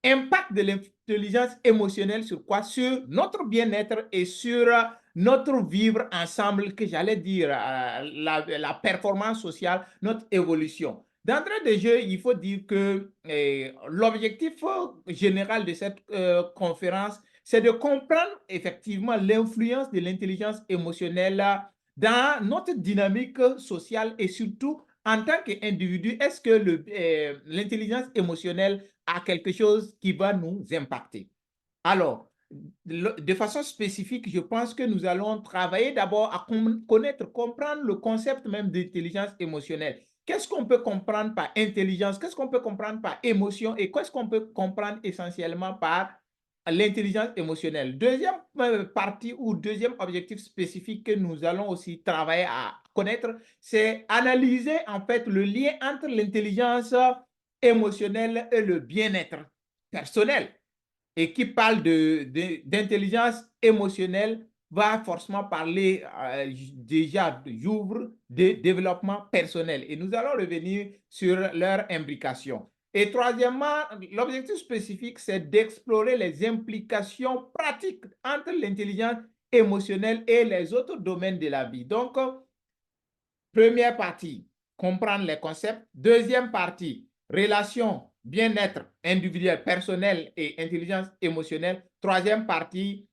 impact de l'intelligence émotionnelle sur quoi? Sur notre bien-être et sur notre vivre ensemble, que j'allais dire, la performance sociale, notre évolution. D'entrée de jeu, il faut dire que l'objectif général de cette conférence, c'est de comprendre effectivement l'influence de l'intelligence émotionnelle dans notre dynamique sociale et surtout en tant qu'individu, est-ce que l'intelligence émotionnelle a quelque chose qui va nous impacter? Alors, de façon spécifique, je pense que nous allons travailler d'abord à connaître, comprendre le concept même d'intelligence émotionnelle. Qu'est-ce qu'on peut comprendre par intelligence? Qu'est-ce qu'on peut comprendre par émotion? Et qu'est-ce qu'on peut comprendre essentiellement par l'intelligence émotionnelle? Deuxième partie ou deuxième objectif spécifique que nous allons aussi travailler à connaître, c'est analyser en fait le lien entre l'intelligence émotionnelle et le bien-être personnel. Et qui parle d'intelligence émotionnelle va forcément parler déjà, j'ouvre, de développement personnel. Et nous allons revenir sur leur imbrication. Et troisièmement, l'objectif spécifique, c'est d'explorer les implications pratiques entre l'intelligence émotionnelle et les autres domaines de la vie. Donc, première partie, comprendre les concepts. Deuxième partie, relation, bien-être individuel, personnel et intelligence émotionnelle. Troisième partie,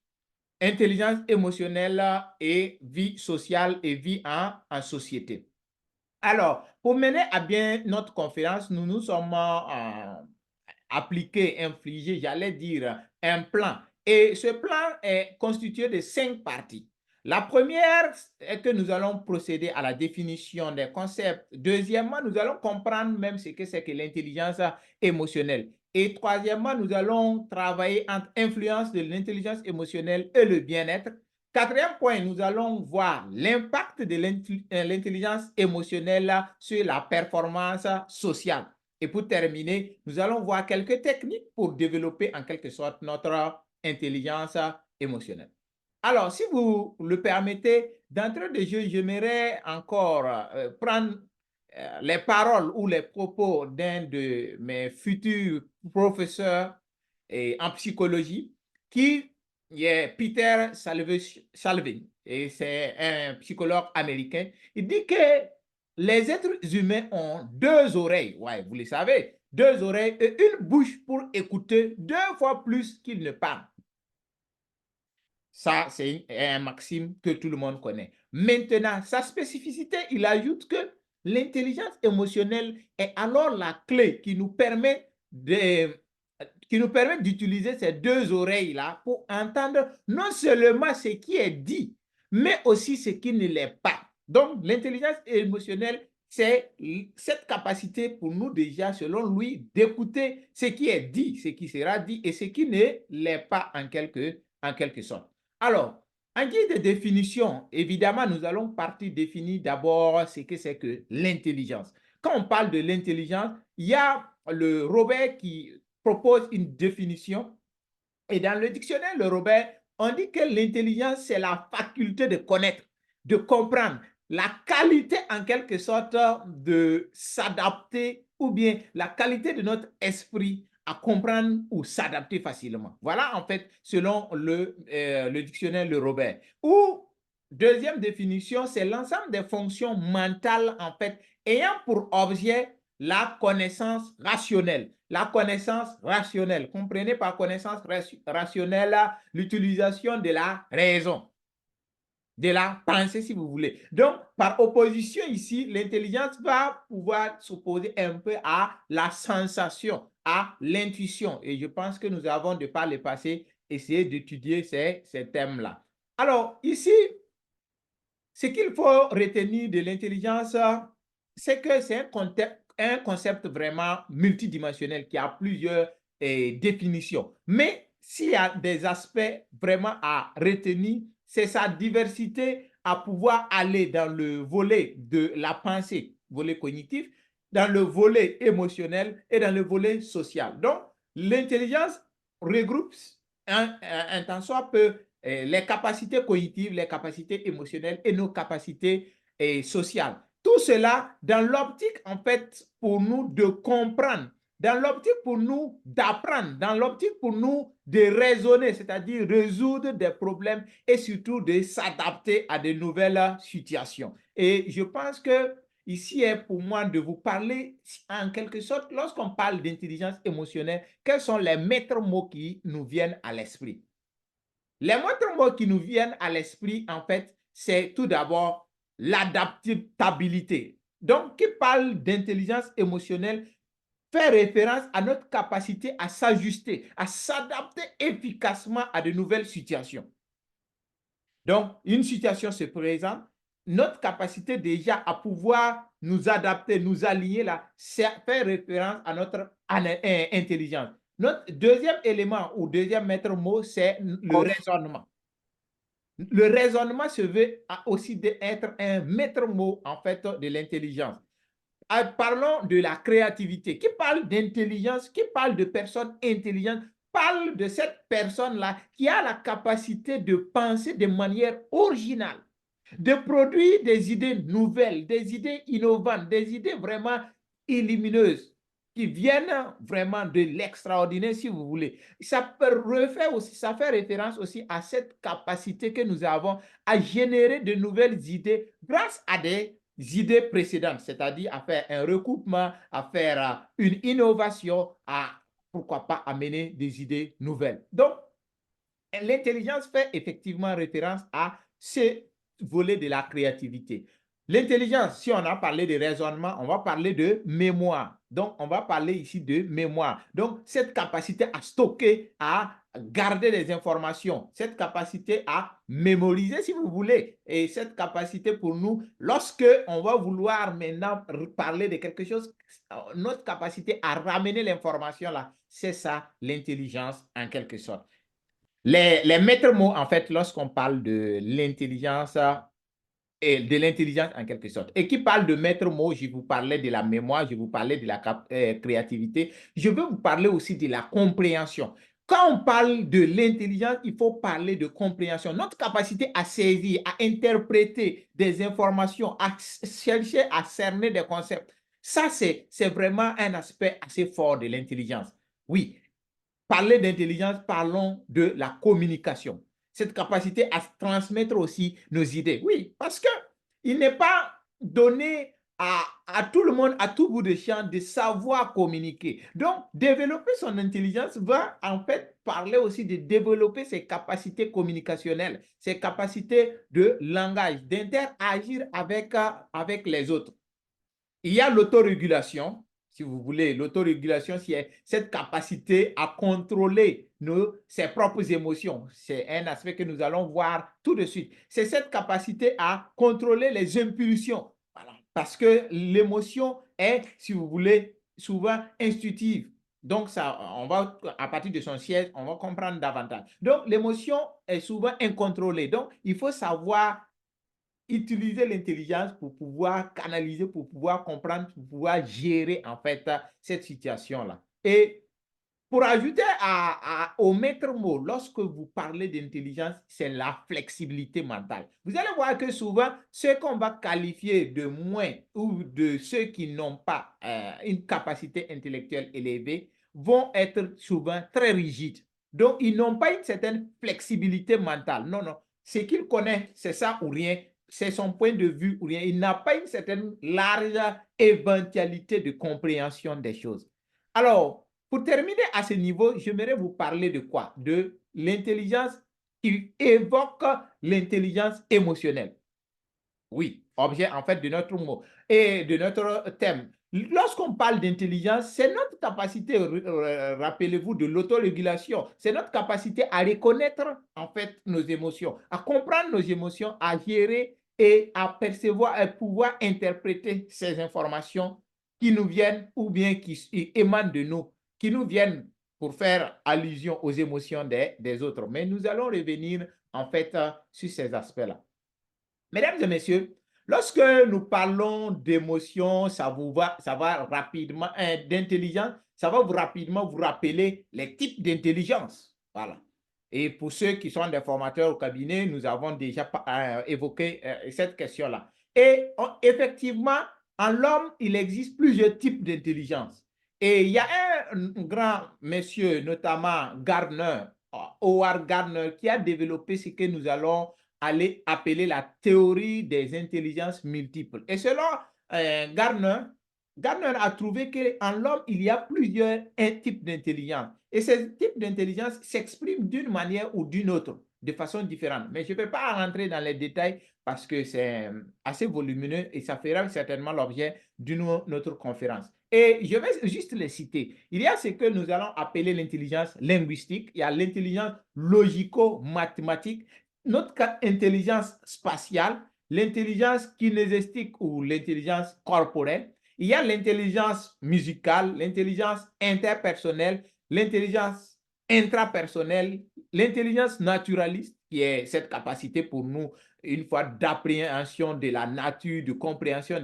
intelligence émotionnelle et vie sociale et vie en société. Alors, pour mener à bien notre conférence, nous nous sommes appliqués, infligés, j'allais dire, un plan. Et ce plan est constitué de 5 parties. La première est que nous allons procéder à la définition des concepts. Deuxièmement, nous allons comprendre même ce que c'est que l'intelligence émotionnelle. Et troisièmement, nous allons travailler entre influence de l'intelligence émotionnelle et le bien-être. Quatrième point, nous allons voir l'impact de l'intelligence émotionnelle sur la performance sociale. Et pour terminer, nous allons voir quelques techniques pour développer en quelque sorte notre intelligence émotionnelle. Alors, si vous le permettez, d'entrée de jeu, j'aimerais encore prendre les paroles ou les propos d'un de mes futurs professeurs en psychologie qui est Peter Salvin, et c'est un psychologue américain. Il dit que les êtres humains ont 2 oreilles, ouais, vous le savez, 2 oreilles et une bouche pour écouter 2 fois plus qu'ils ne parlent. Ça, c'est un maxime que tout le monde connaît. Maintenant, sa spécificité, il ajoute que l'intelligence émotionnelle est alors la clé qui nous permet d'utiliser ces 2 oreilles-là pour entendre non seulement ce qui est dit, mais aussi ce qui ne l'est pas. Donc, l'intelligence émotionnelle, c'est cette capacité pour nous déjà, selon lui, d'écouter ce qui est dit, ce qui sera dit et ce qui ne l'est pas en quelque sorte. Alors, en guise de définition, évidemment, nous allons partir définir d'abord ce que c'est que l'intelligence. Quand on parle de l'intelligence, il y a le Robert qui propose une définition. Et dans le dictionnaire, le Robert, on dit que l'intelligence, c'est la faculté de connaître, de comprendre, la qualité en quelque sorte de s'adapter ou bien la qualité de notre esprit à comprendre ou s'adapter facilement. Voilà en fait selon le dictionnaire Le Robert. Ou deuxième définition, c'est l'ensemble des fonctions mentales en fait ayant pour objet la connaissance rationnelle. La connaissance rationnelle. Comprenez par connaissance rationnelle l'utilisation de la raison, de la pensée si vous voulez. Donc, par opposition ici, l'intelligence va pouvoir s'opposer un peu à la sensation, à l'intuition. Et je pense que nous avons, de par le passé, essayé d'étudier ces thèmes-là. Alors, ici, ce qu'il faut retenir de l'intelligence, c'est que c'est un concept vraiment multidimensionnel qui a plusieurs définitions. Mais s'il y a des aspects vraiment à retenir, c'est sa diversité à pouvoir aller dans le volet de la pensée, volet cognitif, dans le volet émotionnel et dans le volet social. Donc, l'intelligence regroupe un tant soit peu les capacités cognitives, les capacités émotionnelles et nos capacités sociales. Tout cela dans l'optique, en fait, pour nous de comprendre dans l'optique pour nous d'apprendre, dans l'optique pour nous de raisonner, c'est-à-dire résoudre des problèmes et surtout de s'adapter à de nouvelles situations. Et je pense que ici est pour moi de vous parler en quelque sorte, lorsqu'on parle d'intelligence émotionnelle, quels sont les maîtres mots qui nous viennent à l'esprit? Les maîtres mots qui nous viennent à l'esprit, en fait, c'est tout d'abord l'adaptabilité. Donc, qui parle d'intelligence émotionnelle fait référence à notre capacité à s'ajuster, à s'adapter efficacement à de nouvelles situations. Donc, une situation se présente, notre capacité déjà à pouvoir nous adapter, nous aligner là, fait référence à notre intelligence. Notre deuxième élément ou deuxième maître mot, c'est le raisonnement. Le raisonnement se veut aussi être un maître mot en fait de l'intelligence. Parlons de la créativité. Qui parle d'intelligence, qui parle de personnes intelligentes, parle de cette personne-là qui a la capacité de penser de manière originale, de produire des idées nouvelles, des idées innovantes, des idées vraiment illumineuses qui viennent vraiment de l'extraordinaire, si vous voulez. Ça fait référence aussi à cette capacité que nous avons à générer de nouvelles idées grâce à des idées précédentes, c'est-à-dire à faire un recoupement, à faire une innovation, à pourquoi pas amener des idées nouvelles. Donc, l'intelligence fait effectivement référence à ce volet de la créativité. L'intelligence, si on a parlé de raisonnement, on va parler de mémoire. Donc, on va parler ici de mémoire. Donc, cette capacité à stocker, à garder les informations, cette capacité à mémoriser, si vous voulez, et cette capacité pour nous, lorsque on va vouloir maintenant parler de quelque chose, notre capacité à ramener l'information là, c'est ça l'intelligence en quelque sorte. Les maîtres mots, en fait, lorsqu'on parle de l'intelligence et de l'intelligence en quelque sorte. Et qui parle de maître mots, je vous parlais de la mémoire, je vous parlais de la créativité. Je veux vous parler aussi de la compréhension. Quand on parle de l'intelligence, il faut parler de compréhension. Notre capacité à saisir, à interpréter des informations, à chercher à cerner des concepts. Ça, c'est vraiment un aspect assez fort de l'intelligence. Oui, parler d'intelligence, parlons de la communication. Cette capacité à transmettre aussi nos idées. Oui, parce que il n'est pas donné à tout le monde, à tout bout de champ, de savoir communiquer. Donc, développer son intelligence va en fait parler aussi de développer ses capacités communicationnelles, ses capacités de langage, d'interagir avec les autres. Il y a l'autorégulation, si vous voulez. L'autorégulation, c'est cette capacité à contrôler ses propres émotions. C'est un aspect que nous allons voir tout de suite. C'est cette capacité à contrôler les impulsions. Voilà. Parce que l'émotion est, si vous voulez, souvent intuitive. Donc, ça, on va, à partir de son siège, on va comprendre davantage. Donc, l'émotion est souvent incontrôlée. Donc, il faut savoir utiliser l'intelligence pour pouvoir canaliser, pour pouvoir comprendre, pour pouvoir gérer en fait cette situation-là. Et pour ajouter au maître mot, lorsque vous parlez d'intelligence, c'est la flexibilité mentale. Vous allez voir que souvent, ceux qu'on va qualifier de moins ou de ceux qui n'ont pas une capacité intellectuelle élevée vont être souvent très rigides. Donc, ils n'ont pas une certaine flexibilité mentale. Non, non. Ce qu'ils connaissent, c'est ça ou rien. C'est son point de vue ou rien. Il n'a pas une certaine large éventualité de compréhension des choses. Alors, pour terminer à ce niveau, j'aimerais vous parler de quoi? De l'intelligence qui évoque l'intelligence émotionnelle. Oui, objet en fait de notre mot et de notre thème. Lorsqu'on parle d'intelligence, c'est notre capacité, rappelez-vous, de l'autorégulation. C'est notre capacité à reconnaître en fait nos émotions, à comprendre nos émotions, à gérer et à percevoir et pouvoir interpréter ces informations qui nous viennent ou bien qui émanent de nous, qui nous viennent pour faire allusion aux émotions des autres. Mais nous allons revenir en fait sur ces aspects-là. Mesdames et messieurs, lorsque nous parlons d'émotion, ça va rapidement, d'intelligence, ça va rapidement vous rappeler les types d'intelligence. Voilà. Et pour ceux qui sont des formateurs au cabinet, nous avons déjà évoqué cette question-là. Et effectivement, en l'homme, il existe plusieurs types d'intelligence. Et il y a un grand monsieur, notamment Gardner, Howard Gardner, qui a développé ce que nous allons aller appeler la théorie des intelligences multiples. Et selon Gardner, Gardner a trouvé qu'en l'homme, il y a plusieurs types d'intelligence. Et ces types d'intelligence s'expriment d'une manière ou d'une autre, de façon différente. Mais je ne vais pas rentrer dans les détails parce que c'est assez volumineux et ça fera certainement l'objet d'une autre conférence. Et je vais juste les citer. Il y a ce que nous allons appeler l'intelligence linguistique, il y a l'intelligence logico-mathématique, notre intelligence spatiale, l'intelligence kinésistique ou l'intelligence corporelle, il y a l'intelligence musicale, l'intelligence interpersonnelle, l'intelligence intrapersonnelle, l'intelligence naturaliste, qui est cette capacité pour nous, une fois d'appréhension de la nature, de compréhension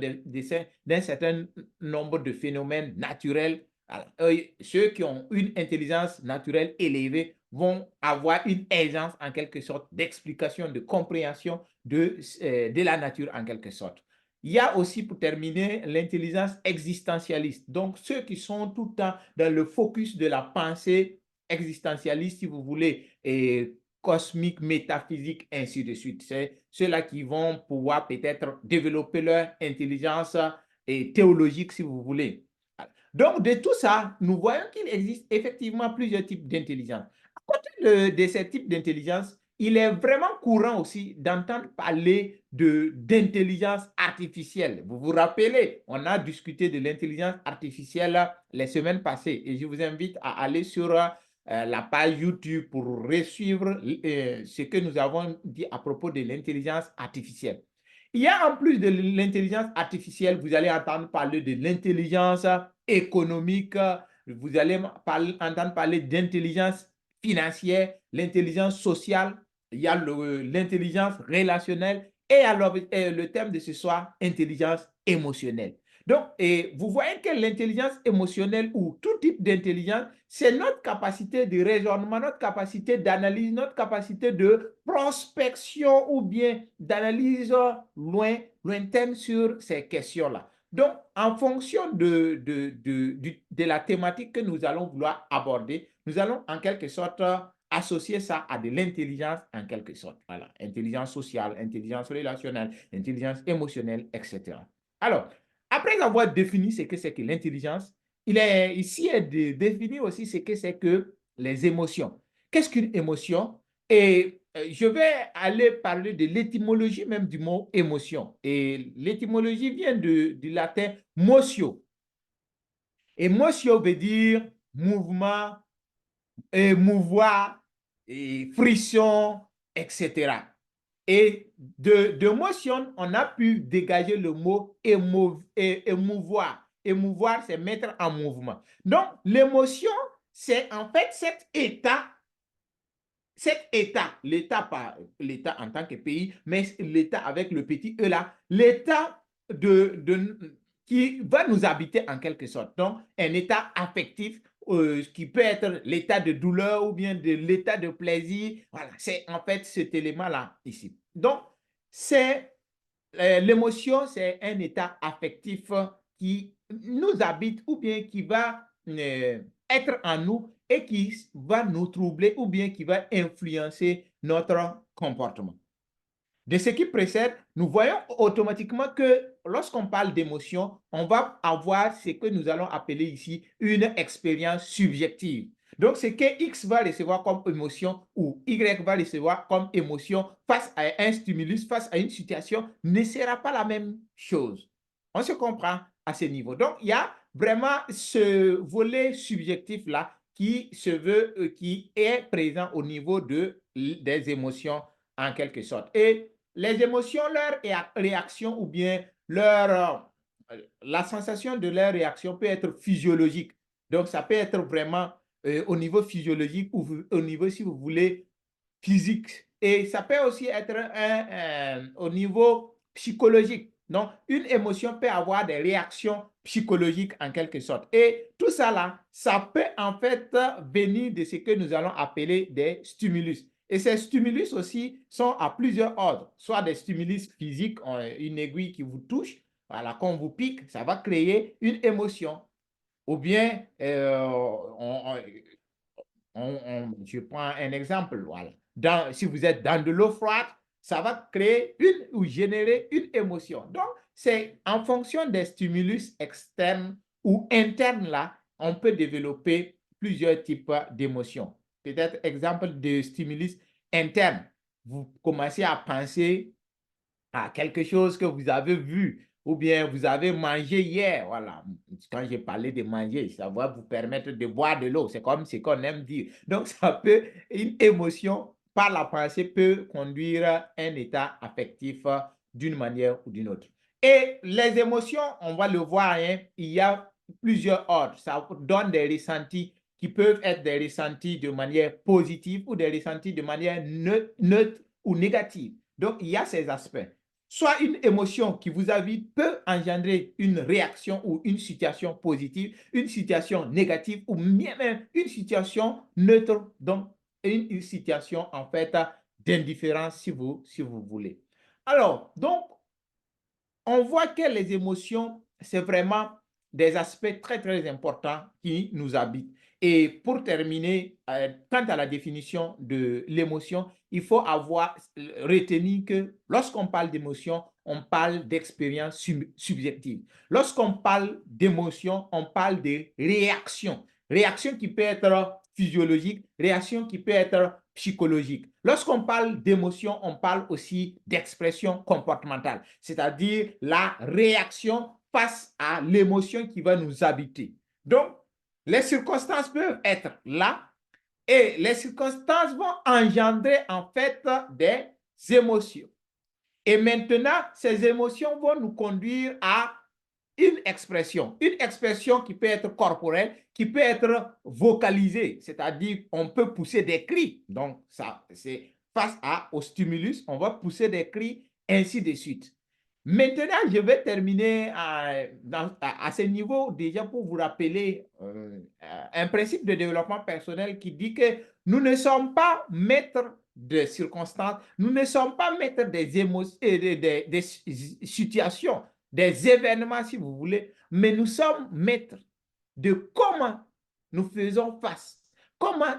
d'un certain nombre de phénomènes naturels. Alors, ceux qui ont une intelligence naturelle élevée vont avoir une aisance en quelque sorte d'explication, de compréhension de la nature en quelque sorte. Il y a aussi, pour terminer, l'intelligence existentialiste. Donc, ceux qui sont tout le temps dans le focus de la pensée existentialiste, si vous voulez, et cosmique, métaphysique, ainsi de suite. C'est ceux-là qui vont pouvoir peut-être développer leur intelligence et théologique, si vous voulez. Donc, de tout ça, nous voyons qu'il existe effectivement plusieurs types d'intelligence. À côté de ces types d'intelligence, il est vraiment courant aussi d'entendre parler d'intelligence artificielle. Vous vous rappelez, on a discuté de l'intelligence artificielle les semaines passées et je vous invite à aller sur la page YouTube pour suivre ce que nous avons dit à propos de l'intelligence artificielle. Il y a en plus de l'intelligence artificielle, vous allez entendre parler de l'intelligence économique, vous allez entendre parler d'intelligence financière, l'intelligence sociale, il y a l'intelligence relationnelle et alors le thème de ce soir, intelligence émotionnelle. Donc, vous voyez que l'intelligence émotionnelle ou tout type d'intelligence, c'est notre capacité de raisonnement, notre capacité d'analyse, notre capacité de prospection ou bien d'analyse lointaine sur ces questions-là. Donc, en fonction de la thématique que nous allons vouloir aborder, nous allons en quelque sorte associer ça à de l'intelligence en quelque sorte. Voilà, intelligence sociale, intelligence relationnelle, intelligence émotionnelle, etc. Alors, après avoir défini ce que c'est que l'intelligence, il est ici de définir aussi ce que c'est que les émotions. Qu'est-ce qu'une émotion? Et je vais aller parler de l'étymologie même du mot émotion. Et l'étymologie vient du latin motio. Et motio veut dire mouvement, émouvoir, et frisson, etc. Et de motion, on a pu dégager le mot émouvoir. Émouvoir, c'est mettre en mouvement. Donc, l'émotion, c'est en fait cet état, l'état pas l'état en tant que pays, mais l'état avec le petit E là, l'état qui va nous habiter en quelque sorte. Donc, un état affectif qui peut être l'état de douleur ou bien de l'état de plaisir. Voilà, c'est en fait cet élément-là ici. Donc, c'est l'émotion, c'est un état affectif qui nous habite ou bien qui va être en nous et qui va nous troubler ou bien qui va influencer notre comportement. De ce qui précède, nous voyons automatiquement que lorsqu'on parle d'émotion, on va avoir ce que nous allons appeler ici une expérience subjective. Donc, ce que X va recevoir comme émotion ou Y va recevoir comme émotion face à un stimulus, face à une situation, ne sera pas la même chose. On se comprend à ce niveau. Donc, il y a vraiment ce volet subjectif-là qui se veut, qui est présent au niveau des émotions en quelque sorte. Et les émotions, leur réaction ou bien la sensation de leur réaction peut être physiologique. Donc, ça peut être vraiment au niveau physiologique ou au niveau, si vous voulez, physique. Et ça peut aussi être au niveau psychologique. Donc, une émotion peut avoir des réactions psychologiques en quelque sorte. Et tout ça là, ça peut en fait venir de ce que nous allons appeler des stimulus. Et ces stimulus aussi sont à plusieurs ordres, soit des stimulus physiques, une aiguille qui vous touche, voilà, quand on vous pique, ça va créer une émotion. Ou bien, je prends un exemple, voilà. Si vous êtes dans de l'eau froide, ça va créer ou générer une émotion. Donc, c'est en fonction des stimulus externes ou internes là, on peut développer plusieurs types d'émotions. Peut-être exemple de stimulus interne. Vous commencez à penser à quelque chose que vous avez vu ou bien vous avez mangé hier. Voilà. Quand j'ai parlé de manger, ça va vous permettre de boire de l'eau. C'est comme ce qu'on aime dire. Donc, ça peut, une émotion par la pensée peut conduire un état affectif d'une manière ou d'une autre. Et les émotions, on va le voir, hein, il y a plusieurs ordres. Ça donne des ressentis qui peuvent être des ressentis de manière positive ou des ressentis de manière neutre ou négative. Donc, il y a ces aspects. Soit une émotion qui vous habite peut engendrer une réaction ou une situation positive, une situation négative ou même une situation neutre, donc une situation en fait d'indifférence si vous voulez. Alors, donc, on voit que les émotions, c'est vraiment des aspects très, très importants qui nous habitent. Et pour terminer, quant à la définition de l'émotion, il faut avoir retenu que lorsqu'on parle d'émotion, on parle d'expérience subjective. Lorsqu'on parle d'émotion, on parle de réaction. Réaction qui peut être physiologique, réaction qui peut être psychologique. Lorsqu'on parle d'émotion, on parle aussi d'expression comportementale, c'est-à-dire la réaction face à l'émotion qui va nous habiter. Donc, les circonstances peuvent être là et les circonstances vont engendrer en fait des émotions. Et maintenant, ces émotions vont nous conduire à une expression qui peut être corporelle, qui peut être vocalisée, c'est-à-dire on peut pousser des cris. Donc, ça, c'est face au stimulus, on va pousser des cris, ainsi de suite. Maintenant, je vais terminer à ce niveau déjà pour vous rappeler un principe de développement personnel qui dit que nous ne sommes pas maîtres des circonstances, nous ne sommes pas maîtres des émotions, des situations, des événements, si vous voulez, mais nous sommes maîtres de comment nous faisons face,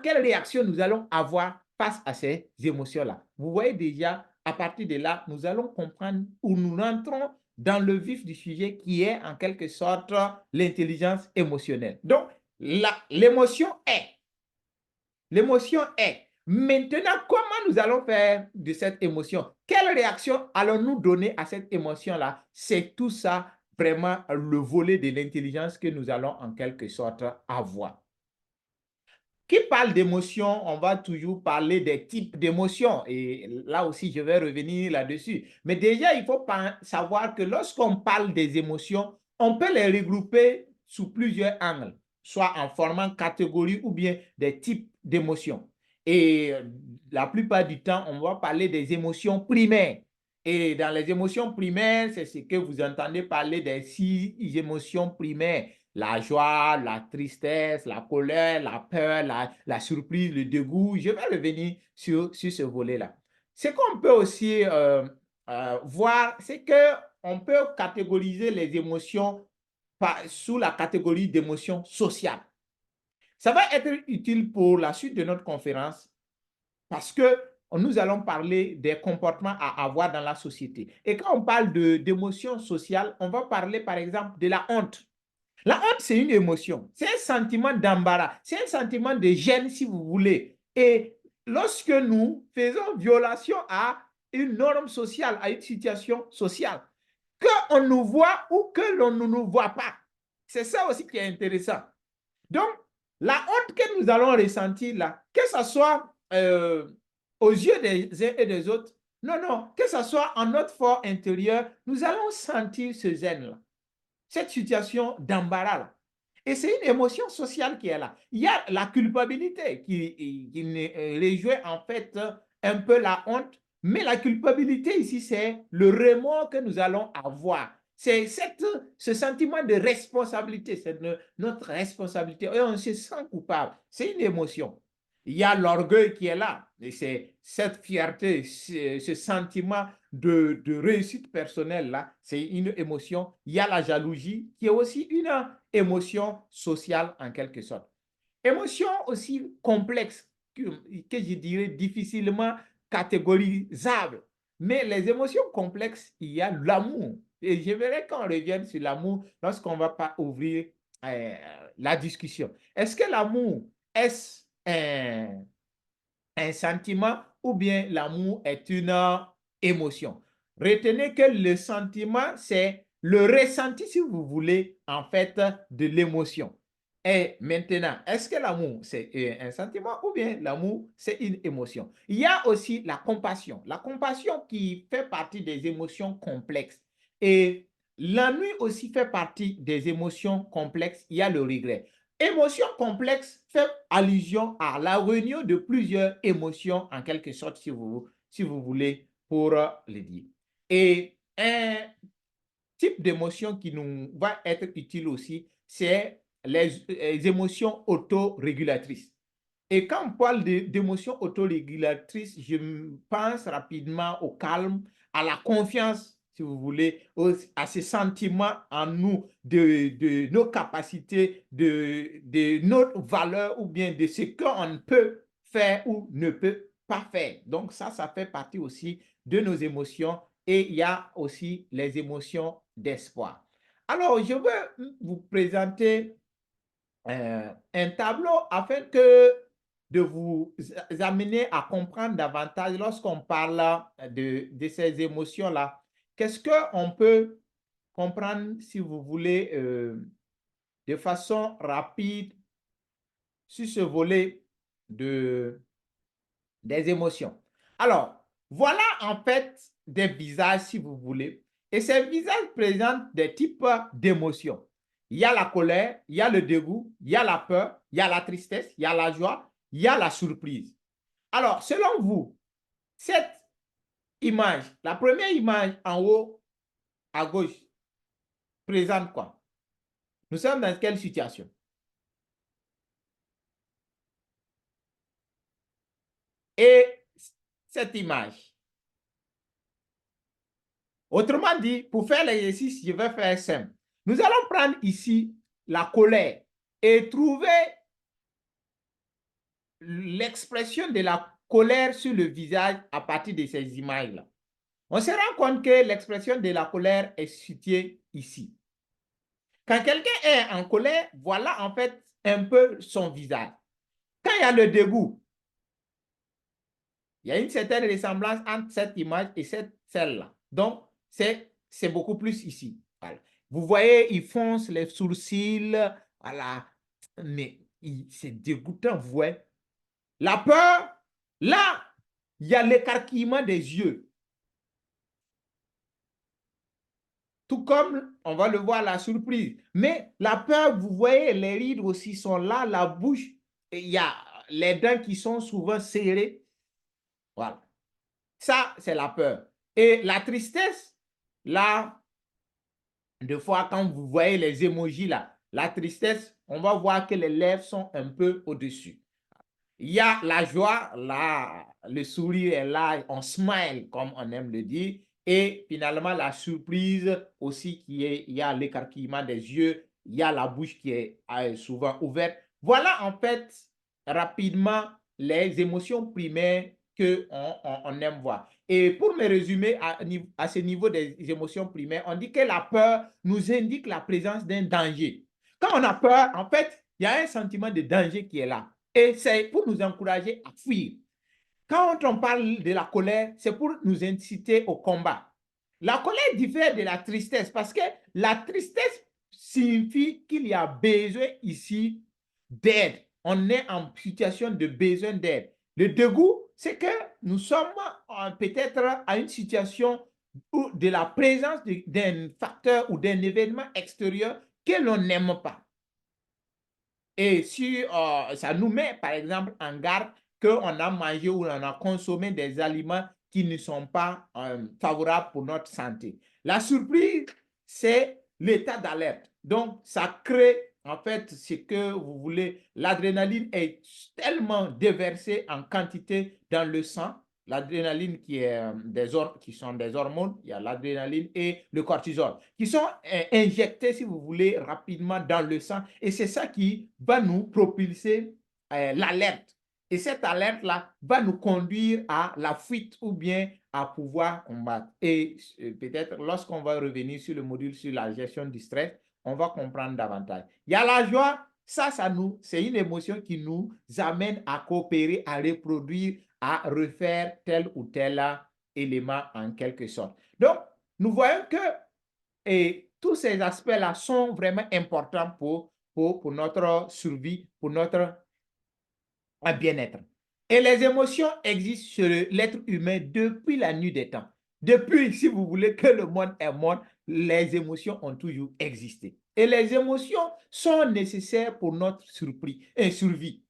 quelle réaction nous allons avoir face à ces émotions-là. Vous voyez déjà, à partir de là, nous allons comprendre où nous rentrons dans le vif du sujet qui est en quelque sorte l'intelligence émotionnelle. Donc, l'émotion est. L'émotion est. Maintenant, comment nous allons faire de cette émotion? Quelle réaction allons-nous donner à cette émotion-là? C'est tout ça vraiment le volet de l'intelligence que nous allons en quelque sorte avoir. Qui parle d'émotions, on va toujours parler des types d'émotions. Et là aussi, je vais revenir là-dessus. Mais déjà, il faut savoir que lorsqu'on parle des émotions, on peut les regrouper sous plusieurs angles, soit en formant catégories ou bien des types d'émotions. Et la plupart du temps, on va parler des émotions primaires. Et dans les émotions primaires, c'est ce que vous entendez parler des 6 émotions primaires: la joie, la tristesse, la colère, la peur, la surprise, le dégoût. Je vais revenir sur ce volet-là. Ce qu'on peut aussi voir, c'est qu'on peut catégoriser les émotions sous la catégorie d'émotions sociales. Ça va être utile pour la suite de notre conférence parce que nous allons parler des comportements à avoir dans la société. Et quand on parle d'émotions sociales, on va parler par exemple de la honte. La honte, c'est une émotion, c'est un sentiment d'embarras, c'est un sentiment de gêne, si vous voulez. Et lorsque nous faisons violation à une norme sociale, à une situation sociale, qu'on nous voit ou que l'on ne nous voit pas, c'est ça aussi qui est intéressant. Donc, la honte que nous allons ressentir là, que ce soit aux yeux des uns et des autres, non, que ce soit en notre fort intérieur, nous allons sentir ce gêne-là, cette situation d'embarras. Et c'est une émotion sociale qui est là. Il y a la culpabilité qui rejoint en fait un peu la honte, mais la culpabilité ici, c'est le remords que nous allons avoir. C'est ce sentiment de responsabilité, c'est notre responsabilité. Et on se sent coupable. C'est une émotion. Il y a l'orgueil qui est là. Et c'est cette fierté, ce sentiment de réussite personnelle là, c'est une émotion. Il y a la jalousie qui est aussi émotion sociale en quelque sorte. Émotion aussi complexe, que je dirais difficilement catégorisable. Mais les émotions complexes, il y a l'amour. Et j'aimerais qu'on revienne sur l'amour lorsqu'on va pas ouvrir la discussion. Est-ce que l'amour, est-ce un sentiment ou bien l'amour est une émotion? Retenez que le sentiment, c'est le ressenti, si vous voulez, en fait, de l'émotion. Et maintenant, est-ce que l'amour, c'est un sentiment ou bien l'amour, c'est une émotion? Il y a aussi la compassion. La compassion qui fait partie des émotions complexes. Et l'ennui aussi fait partie des émotions complexes. Il y a le regret. Émotion complexe fait allusion à la réunion de plusieurs émotions, en quelque sorte, si vous voulez, pour le dire. Et un type d'émotion qui nous va être utile aussi, c'est les émotions autorégulatrices. Et quand on parle d'émotions autorégulatrices, je pense rapidement au calme, à la confiance, si vous voulez, à ces sentiments en nous, de nos capacités, de notre valeur ou bien de ce qu'on peut faire ou ne peut pas faire. Donc ça fait partie aussi de nos émotions et il y a aussi les émotions d'espoir. Alors, je veux vous présenter un tableau afin que de vous amener à comprendre davantage lorsqu'on parle de ces émotions-là. Qu'est-ce qu'on peut comprendre, si vous voulez, de façon rapide sur ce volet de, des émotions? Alors, voilà en fait des visages, si vous voulez, et ces visages présentent des types d'émotions. Il y a la colère, il y a le dégoût, il y a la peur, il y a la tristesse, il y a la joie, il y a la surprise. Alors, selon vous, cette image, la première image en haut à gauche, présente quoi? Nous sommes dans quelle situation? Et cette image, autrement dit, pour faire l'exercice, je vais faire simple. Nous allons prendre ici la colère et trouver l'expression de la colère sur le visage à partir de ces images-là. On se rend compte que l'expression de la colère est située ici. Quand quelqu'un est en colère, voilà en fait un peu son visage. Quand il y a le dégoût, il y a une certaine ressemblance entre cette image et celle-là. Donc, c'est beaucoup plus ici. Voilà. Vous voyez, il fonce les sourcils, voilà. Mais c'est dégoûtant, vous voyez. La peur, là, il y a l'écarquillement des yeux. Tout comme on va le voir, la surprise. Mais la peur, vous voyez, les rides aussi sont là, la bouche, il y a les dents qui sont souvent serrées. Voilà. Ça, c'est la peur. Et la tristesse, là, des fois, quand vous voyez les émojis là, la tristesse, on va voir que les lèvres sont un peu au-dessus. Il y a la joie, là, le sourire est là, on smile, comme on aime le dire. Et finalement, la surprise aussi, il y a l'écarquillement des yeux, il y a la bouche qui est souvent ouverte. Voilà en fait rapidement les émotions primaires qu'on aime voir. Et pour me résumer à ce niveau des émotions primaires, on dit que la peur nous indique la présence d'un danger. Quand on a peur, en fait, il y a un sentiment de danger qui est là. Et c'est pour nous encourager à fuir. Quand on parle de la colère, c'est pour nous inciter au combat. La colère diffère de la tristesse parce que la tristesse signifie qu'il y a besoin ici d'aide. On est en situation de besoin d'aide. Le dégoût, c'est que nous sommes peut-être à une situation où de la présence d'un facteur ou d'un événement extérieur que l'on n'aime pas. Et si ça nous met, par exemple, en garde qu'on a mangé ou on a consommé des aliments qui ne sont pas favorables pour notre santé. La surprise, c'est l'état d'alerte. Donc, ça crée, en fait, ce que vous voulez. L'adrénaline est tellement déversée en quantité dans le sang. l'adrénaline qui sont des hormones, il y a l'adrénaline et le cortisol, qui sont injectés, si vous voulez, rapidement dans le sang. Et c'est ça qui va nous propulser l'alerte. Et cette alerte-là va nous conduire à la fuite ou bien à pouvoir combattre. Et peut-être lorsqu'on va revenir sur le module sur la gestion du stress, on va comprendre davantage. Il y a la joie, c'est une émotion qui nous amène à coopérer, à reproduire, à refaire tel ou tel élément en quelque sorte. Donc, nous voyons que tous ces aspects-là sont vraiment importants pour notre survie, pour notre bien-être. Et les émotions existent sur l'être humain depuis la nuit des temps. Depuis, si vous voulez, que le monde est monde, les émotions ont toujours existé. Et les émotions sont nécessaires pour notre survie,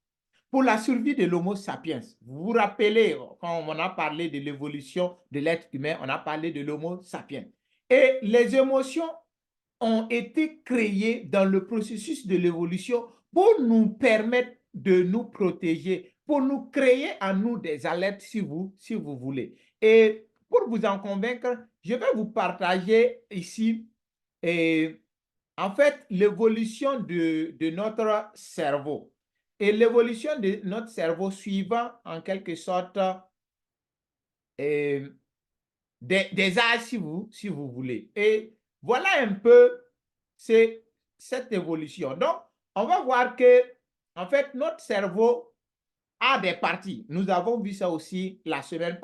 pour la survie de l'Homo sapiens. Vous vous rappelez, quand on a parlé de l'évolution de l'être humain, on a parlé de l'Homo sapiens. Et les émotions ont été créées dans le processus de l'évolution pour nous permettre de nous protéger, pour nous créer en nous des alertes si vous voulez. Et pour vous en convaincre, je vais vous partager ici en fait l'évolution de notre cerveau. Et l'évolution de notre cerveau suivant en quelque sorte des âges si vous voulez. Et voilà un peu cette évolution. Donc, on va voir que en fait notre cerveau a des parties. Nous avons vu ça aussi la semaine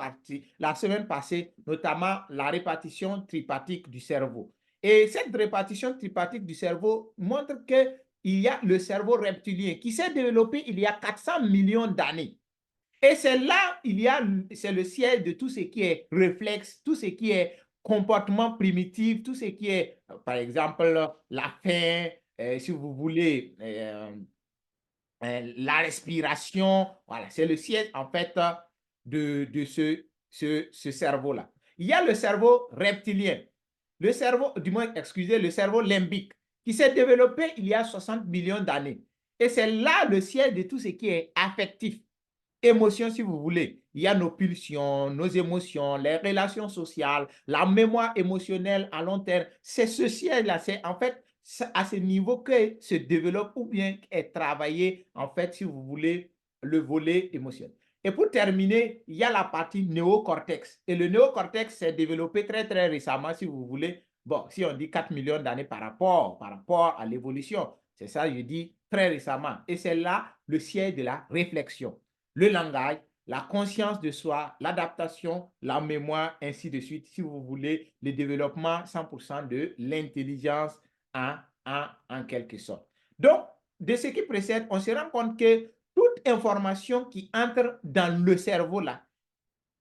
passée, notamment la répartition tripartite du cerveau. Et cette répartition tripartite du cerveau montre que il y a le cerveau reptilien qui s'est développé il y a 400 millions d'années. Et c'est là, c'est le siège de tout ce qui est réflexe, tout ce qui est comportement primitif, tout ce qui est, par exemple, la faim, si vous voulez, la respiration. Voilà, c'est le siège, en fait, de ce cerveau-là. Il y a le cerveau reptilien, le cerveau, du moins, excusez, le cerveau limbique, qui s'est développé il y a 60 millions d'années. Et c'est là le siège de tout ce qui est affectif. Émotions, si vous voulez. Il y a nos pulsions, nos émotions, les relations sociales, la mémoire émotionnelle à long terme. C'est ce siège-là, c'est en fait à ce niveau que se développe ou bien est travaillé, en fait, si vous voulez, le volet émotionnel. Et pour terminer, il y a la partie néocortex. Et le néocortex s'est développé très, très récemment, si vous voulez. Bon, si on dit 4 millions d'années par rapport à l'évolution, c'est ça, je dis très récemment. Et c'est là le siège de la réflexion, le langage, la conscience de soi, l'adaptation, la mémoire, ainsi de suite, si vous voulez, le développement 100% de l'intelligence en quelque sorte. Donc, de ce qui précède, on se rend compte que toute information qui entre dans le cerveau là,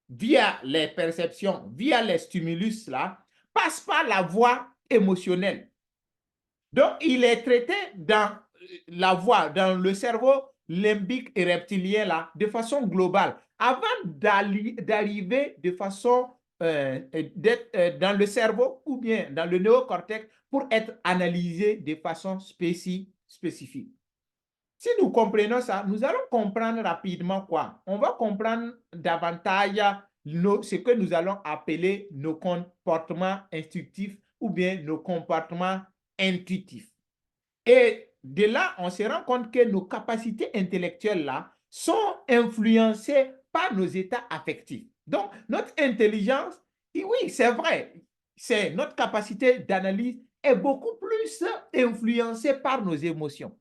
via les perceptions, via les stimulus là, passe par la voie émotionnelle. Donc, il est traité dans la voie, dans le cerveau limbique et reptilien là, de façon globale, avant d'arriver de façon dans le cerveau ou bien dans le néocortex pour être analysé de façon spécifique. Si nous comprenons ça, nous allons comprendre rapidement quoi? On va comprendre davantage ce que nous allons appeler nos comportements instinctifs ou bien nos comportements intuitifs. Et de là, on se rend compte que nos capacités intellectuelles là sont influencées par nos états affectifs. Donc, notre intelligence, oui, c'est vrai, c'est notre capacité d'analyse est beaucoup plus influencée par nos émotions.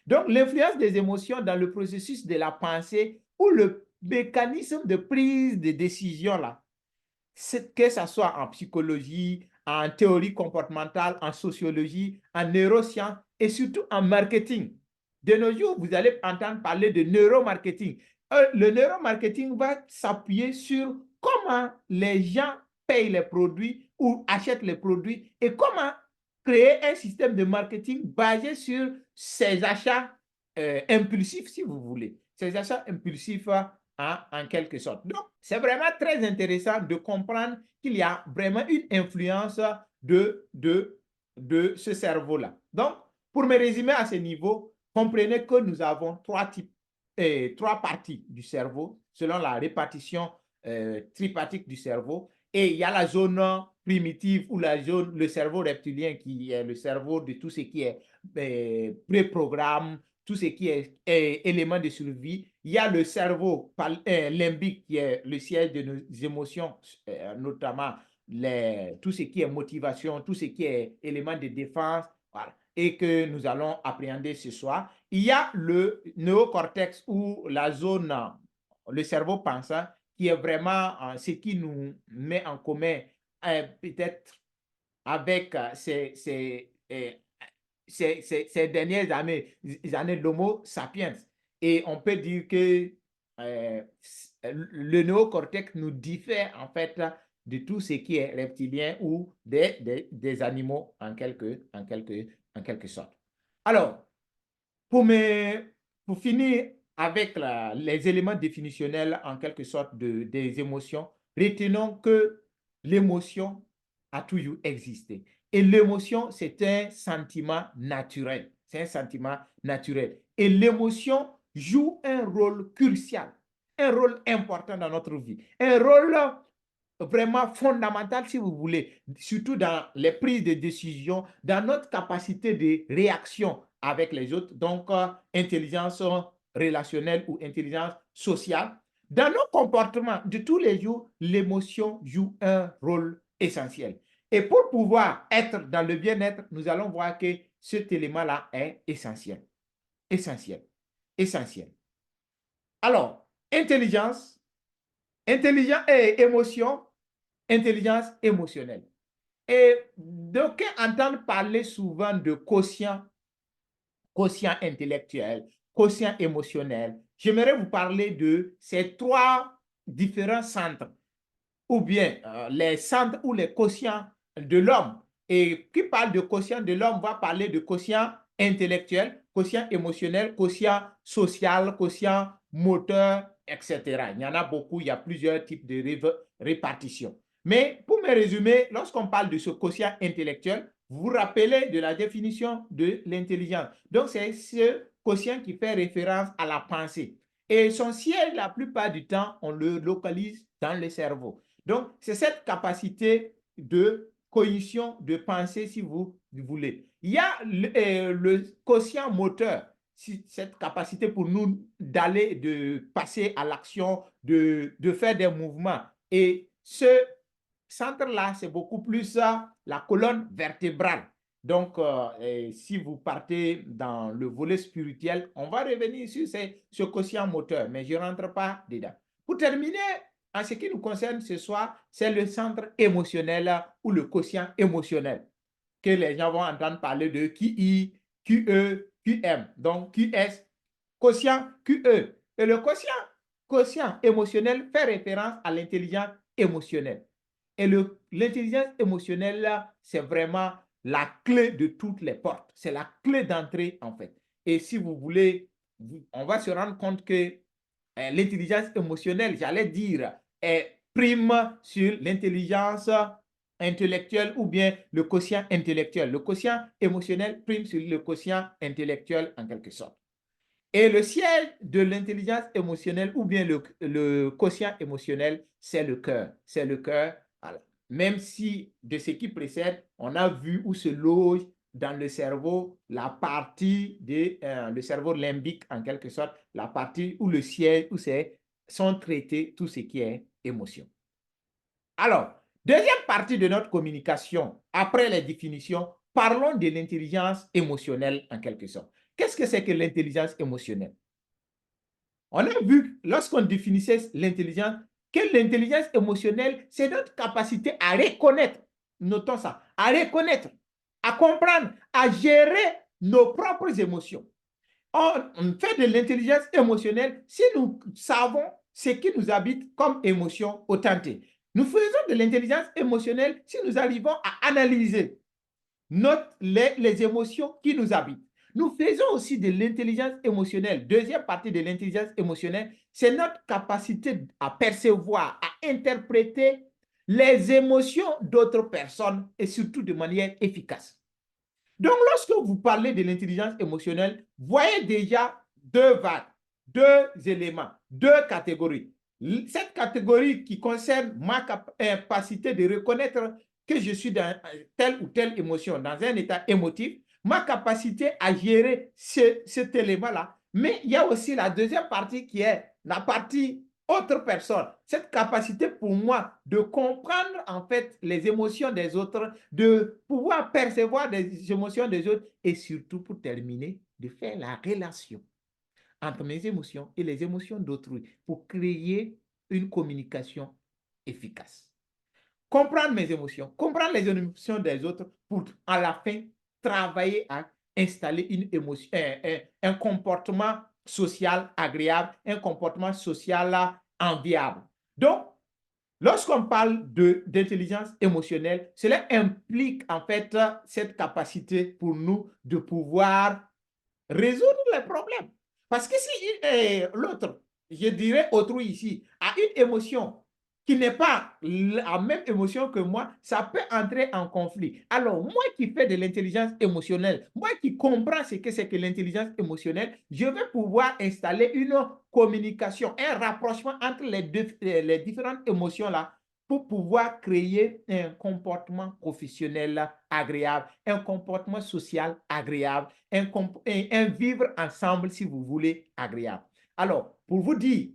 Donc, l'influence des émotions dans le processus de la pensée ou le mécanisme de prise de décision là, que ce soit en psychologie, en théorie comportementale, en sociologie, en neurosciences et surtout en marketing. De nos jours, vous allez entendre parler de neuromarketing. Le neuromarketing va s'appuyer sur comment les gens payent les produits ou achètent les produits et comment créer un système de marketing basé sur ces achats impulsifs, si vous voulez. Ces achats impulsifs en quelque sorte. Donc, c'est vraiment très intéressant de comprendre qu'il y a vraiment une influence de ce cerveau-là. Donc, pour me résumer à ce niveau, comprenez que nous avons trois parties du cerveau selon la répartition tripartite du cerveau. Et il y a la zone primitive ou le cerveau reptilien qui est le cerveau de tout ce qui est pré-programme, tout ce qui est élément de survie. Il y a le cerveau limbique qui est le siège de nos émotions, notamment tout ce qui est motivation, tout ce qui est élément de défense, voilà, et que nous allons appréhender ce soir. Il y a le néocortex ou la zone, le cerveau pensant, qui est vraiment ce qui nous met en commun peut-être avec ces dernières années de l'Homo sapiens. Et on peut dire que le néocortex nous diffère en fait de tout ce qui est reptilien ou des animaux en quelque sorte. Alors, pour finir avec les éléments définitionnels en quelque sorte des émotions, retenons que l'émotion a toujours existé. Et l'émotion, c'est un sentiment naturel. C'est un sentiment naturel. Et l'émotion joue un rôle crucial, un rôle important dans notre vie, un rôle vraiment fondamental, si vous voulez, surtout dans les prises de décision, dans notre capacité de réaction avec les autres, donc intelligence relationnelle ou intelligence sociale. Dans nos comportements de tous les jours, l'émotion joue un rôle essentiel. Et pour pouvoir être dans le bien-être, nous allons voir que cet élément-là est essentiel. Essentiel. Essentiel. Alors, intelligence et émotion, intelligence émotionnelle. Et d'aucuns entendent parler souvent de quotient intellectuel, quotient émotionnel. J'aimerais vous parler de ces trois différents centres, ou bien les centres ou les quotients de l'homme. Et qui parle de quotient de l'homme va parler de quotient intellectuel, quotient émotionnel, quotient social, quotient moteur, etc. Il y en a beaucoup, il y a plusieurs types de répartition. Mais pour me résumer, lorsqu'on parle de ce quotient intellectuel, vous vous rappelez de la définition de l'intelligence. Donc, c'est ce quotient qui fait référence à la pensée. Et son siège, la plupart du temps, on le localise dans le cerveau. Donc, c'est cette capacité de cognition, de pensée, si vous voulez. Il y a le quotient moteur, cette capacité pour nous d'aller, de passer à l'action, de faire des mouvements. Et ce centre-là, c'est beaucoup plus la colonne vertébrale. Donc, si vous partez dans le volet spirituel, on va revenir sur ce quotient moteur, mais je ne rentre pas dedans. Pour terminer, en ce qui nous concerne ce soir, c'est le centre émotionnel ou le quotient émotionnel que les gens vont entendre parler de QI, QE, QM. Donc, QS, quotient QE. Et le quotient émotionnel fait référence à l'intelligence émotionnelle. Et l'intelligence émotionnelle, c'est vraiment la clé de toutes les portes. C'est la clé d'entrée, en fait. Et si vous voulez, on va se rendre compte que l'intelligence émotionnelle, j'allais dire, prime sur l'intelligence intellectuelle ou bien le quotient intellectuel. Le quotient émotionnel prime sur le quotient intellectuel en quelque sorte. Et le siège de l'intelligence émotionnelle ou bien le quotient émotionnel, c'est le cœur. C'est le cœur. Voilà. Même si de ce qui précède, on a vu où se loge dans le cerveau la partie le cerveau limbique en quelque sorte, la partie où le siège, où sont traités tout ce qui est émotion. Alors, deuxième partie de notre communication, après les définitions, parlons de l'intelligence émotionnelle en quelque sorte. Qu'est-ce que c'est que l'intelligence émotionnelle? On a vu, lorsqu'on définissait l'intelligence, que l'intelligence émotionnelle, c'est notre capacité à reconnaître, notons ça, à reconnaître, à comprendre, à gérer nos propres émotions. On fait de l'intelligence émotionnelle si nous savons ce qui nous habite comme émotion authentiques. Nous faisons de l'intelligence émotionnelle si nous arrivons à analyser les émotions qui nous habitent. Nous faisons aussi de l'intelligence émotionnelle. Deuxième partie de l'intelligence émotionnelle, c'est notre capacité à percevoir, à interpréter les émotions d'autres personnes et surtout de manière efficace. Donc, lorsque vous parlez de l'intelligence émotionnelle, voyez déjà deux vagues, deux éléments, deux catégories. Cette catégorie qui concerne ma capacité de reconnaître que je suis dans telle ou telle émotion, dans un état émotif, ma capacité à gérer cet élément-là. Mais il y a aussi la deuxième partie qui est la partie autre personne. Cette capacité pour moi de comprendre en fait les émotions des autres, de pouvoir percevoir les émotions des autres et surtout pour terminer, de faire la relation entre mes émotions et les émotions d'autrui pour créer une communication efficace. Comprendre mes émotions, comprendre les émotions des autres pour, à la fin, travailler à installer une émotion, un comportement social agréable, un comportement social enviable. Donc, lorsqu'on parle d'intelligence émotionnelle, cela implique en fait cette capacité pour nous de pouvoir résoudre les problèmes. Parce que si l'autre, je dirais autrui ici, a une émotion qui n'est pas la même émotion que moi, ça peut entrer en conflit. Alors, moi qui fais de l'intelligence émotionnelle, moi qui comprends ce que c'est que l'intelligence émotionnelle, je vais pouvoir installer une communication, un rapprochement entre les différentes émotions-là pour pouvoir créer un comportement professionnel agréable, un comportement social agréable, un vivre ensemble, si vous voulez, agréable. Alors, pour vous dire,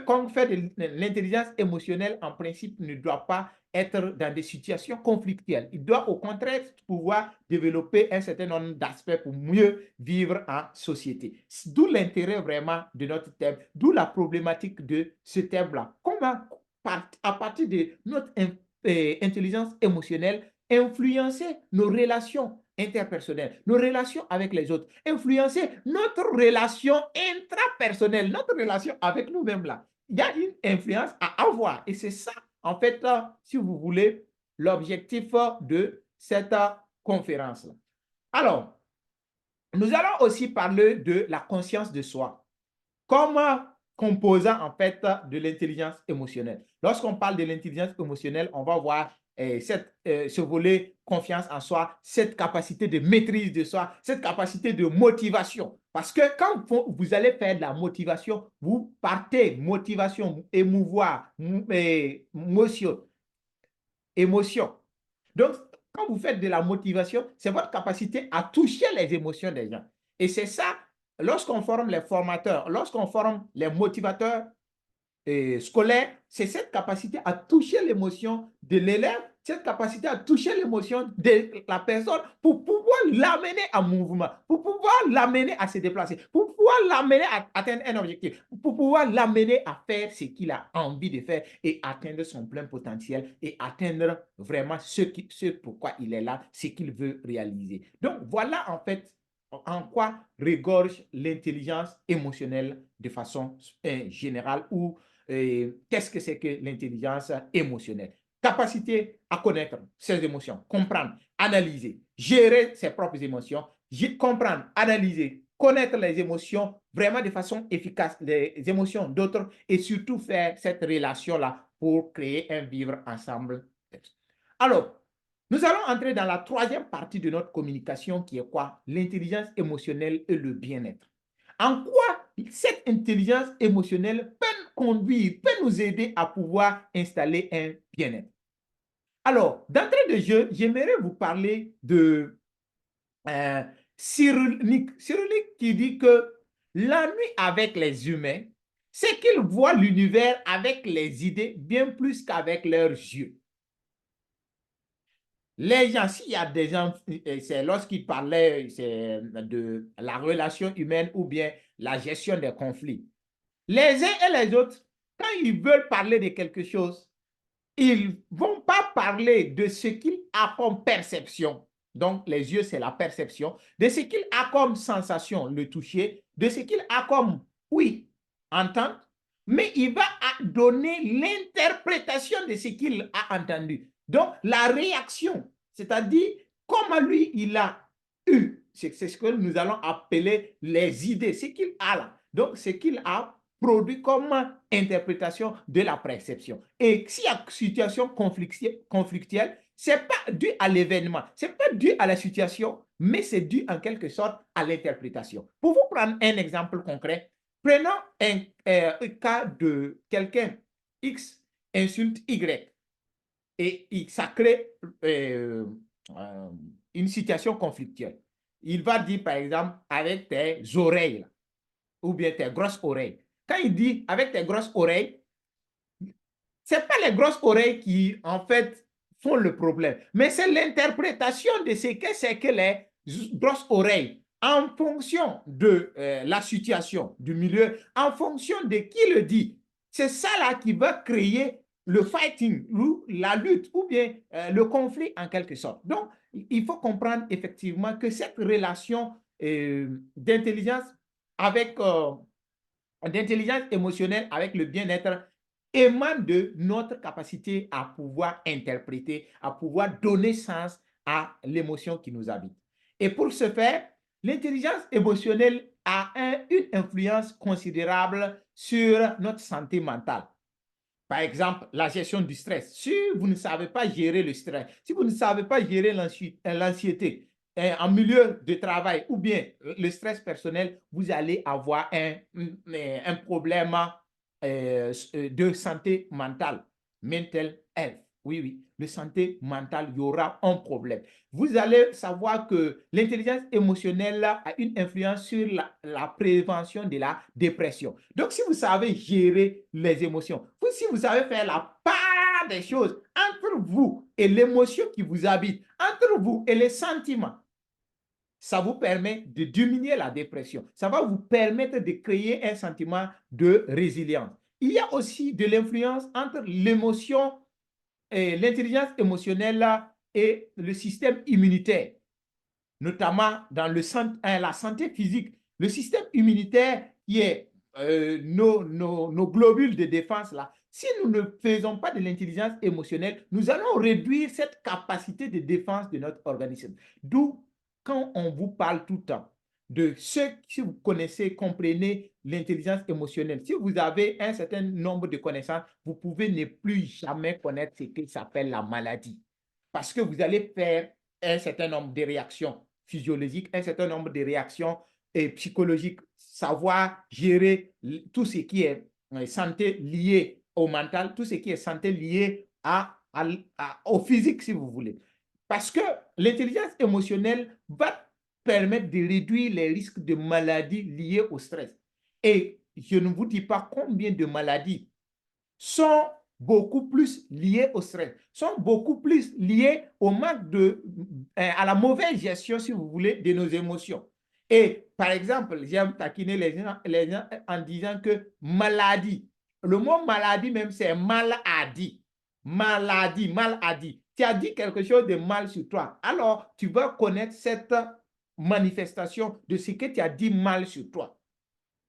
quand on fait de l'intelligence émotionnelle, en principe, ne doit pas être dans des situations conflictuelles. Il doit au contraire pouvoir développer un certain nombre d'aspects pour mieux vivre en société. D'où l'intérêt vraiment de notre thème, d'où la problématique de ce thème-là. Comment, à partir de notre intelligence émotionnelle, influencer nos relations interpersonnelles, nos relations avec les autres, influencer notre relation intrapersonnelle, notre relation avec nous-mêmes là. Il y a une influence à avoir et c'est ça, en fait, si vous voulez, l'objectif de cette conférence-là. Alors, nous allons aussi parler de la conscience de soi comme composant en fait de l'intelligence émotionnelle. Lorsqu'on parle de l'intelligence émotionnelle, on va voir ce volet confiance en soi, cette capacité de maîtrise de soi, cette capacité de motivation. Parce que quand vous allez faire de la motivation, vous partez motivation, émouvoir, motion, émotion. Donc, quand vous faites de la motivation, c'est votre capacité à toucher les émotions des gens. Et c'est ça, lorsqu'on forme les formateurs, lorsqu'on forme les motivateurs scolaires, c'est cette capacité à toucher l'émotion de l'élève, cette capacité à toucher l'émotion de la personne pour pouvoir l'amener en mouvement, pour pouvoir l'amener à se déplacer, pour pouvoir l'amener à atteindre un objectif, pour pouvoir l'amener à faire ce qu'il a envie de faire et atteindre son plein potentiel et atteindre vraiment ce pourquoi il est là, ce qu'il veut réaliser. Donc, voilà en fait en quoi regorge l'intelligence émotionnelle de façon générale ou qu'est-ce que c'est que l'intelligence émotionnelle? Capacité à connaître ses émotions, comprendre, analyser, gérer ses propres émotions, comprendre, analyser, connaître les émotions vraiment de façon efficace, les émotions d'autres et surtout faire cette relation-là pour créer un vivre ensemble. Alors, nous allons entrer dans la troisième partie de notre communication qui est quoi? L'intelligence émotionnelle et le bien-être. En quoi cette intelligence émotionnelle peut conduire, peut nous aider à pouvoir installer un bien-être? Alors, d'entrée de jeu, j'aimerais vous parler de Cyrulnik. Cyrulnik qui dit que l'ennui avec les humains, c'est qu'ils voient l'univers avec les idées bien plus qu'avec leurs yeux. Les gens, s'il y a des gens, c'est lorsqu'ils parlaient de la relation humaine ou bien la gestion des conflits. Les uns et les autres, quand ils veulent parler de quelque chose, ils ne vont pas parler de ce qu'il a comme perception. Donc, les yeux, c'est la perception. De ce qu'il a comme sensation, le toucher. De ce qu'il a comme, oui, entendre. Mais il va donner l'interprétation de ce qu'il a entendu. Donc, la réaction, c'est-à-dire comment lui, il a eu, c'est ce que nous allons appeler les idées, ce qu'il a là. Donc, ce qu'il a produit comme interprétation de la perception. Et s'il y a une situation conflictuelle, ce n'est pas dû à l'événement, ce n'est pas dû à la situation, mais c'est dû en quelque sorte à l'interprétation. Pour vous prendre un exemple concret, Prenons un cas de quelqu'un, X insulte Y, et ça crée une situation conflictuelle. Il va dire, par exemple, avec tes oreilles, là, ou bien tes grosses oreilles. Quand il dit avec tes grosses oreilles, ce n'est pas les grosses oreilles qui, en fait, font le problème, mais c'est l'interprétation de ce que c'est que les grosses oreilles en fonction de la situation du milieu, en fonction de qui le dit. C'est ça là qui va créer le fighting, ou la lutte, ou bien le conflit en quelque sorte. Donc, il faut comprendre effectivement que cette relation d'intelligence avec d'intelligence émotionnelle avec le bien-être émane de notre capacité à pouvoir interpréter, à pouvoir donner sens à l'émotion qui nous habite. Et pour ce faire, l'intelligence émotionnelle a une influence considérable sur notre santé mentale. Par exemple, la gestion du stress. Si vous ne savez pas gérer le stress, si vous ne savez pas gérer l'anxiété en milieu de travail ou bien le stress personnel, vous allez avoir un problème de santé mentale, mental health. Oui, oui, de santé mentale, il y aura un problème. Vous allez savoir que l'intelligence émotionnelle a une influence sur la prévention de la dépression. Donc, si vous savez gérer les émotions, si vous savez faire la part des choses entre vous et l'émotion qui vous habite, entre vous et les sentiments, ça vous permet de diminuer la dépression. Ça va vous permettre de créer un sentiment de résilience. Il y a aussi de l'influence entre l'émotion, l'intelligence émotionnelle et le système immunitaire, notamment dans la santé physique. Le système immunitaire qui est nos globules de défense là, si nous ne faisons pas de l'intelligence émotionnelle, nous allons réduire cette capacité de défense de notre organisme. D'où, quand on vous parle tout le temps de ceux, si vous connaissez, comprenez l'intelligence émotionnelle, si vous avez un certain nombre de connaissances, vous pouvez ne plus jamais connaître ce qui s'appelle la maladie. Parce que vous allez faire un certain nombre de réactions physiologiques, un certain nombre de réactions psychologiques, savoir gérer tout ce qui est santé liée au mental, tout ce qui est santé liée au physique, si vous voulez. Parce que l'intelligence émotionnelle va permettre de réduire les risques de maladies liées au stress. Et je ne vous dis pas combien de maladies sont beaucoup plus liées au stress, sont beaucoup plus liées au manque à la mauvaise gestion, si vous voulez, de nos émotions. Et par exemple, j'aime taquiner les gens en disant que maladie, le mot maladie même, c'est maladie. Maladie, maladie. Tu as dit quelque chose de mal sur toi. Alors, tu vas connaître cette manifestation de ce que tu as dit mal sur toi.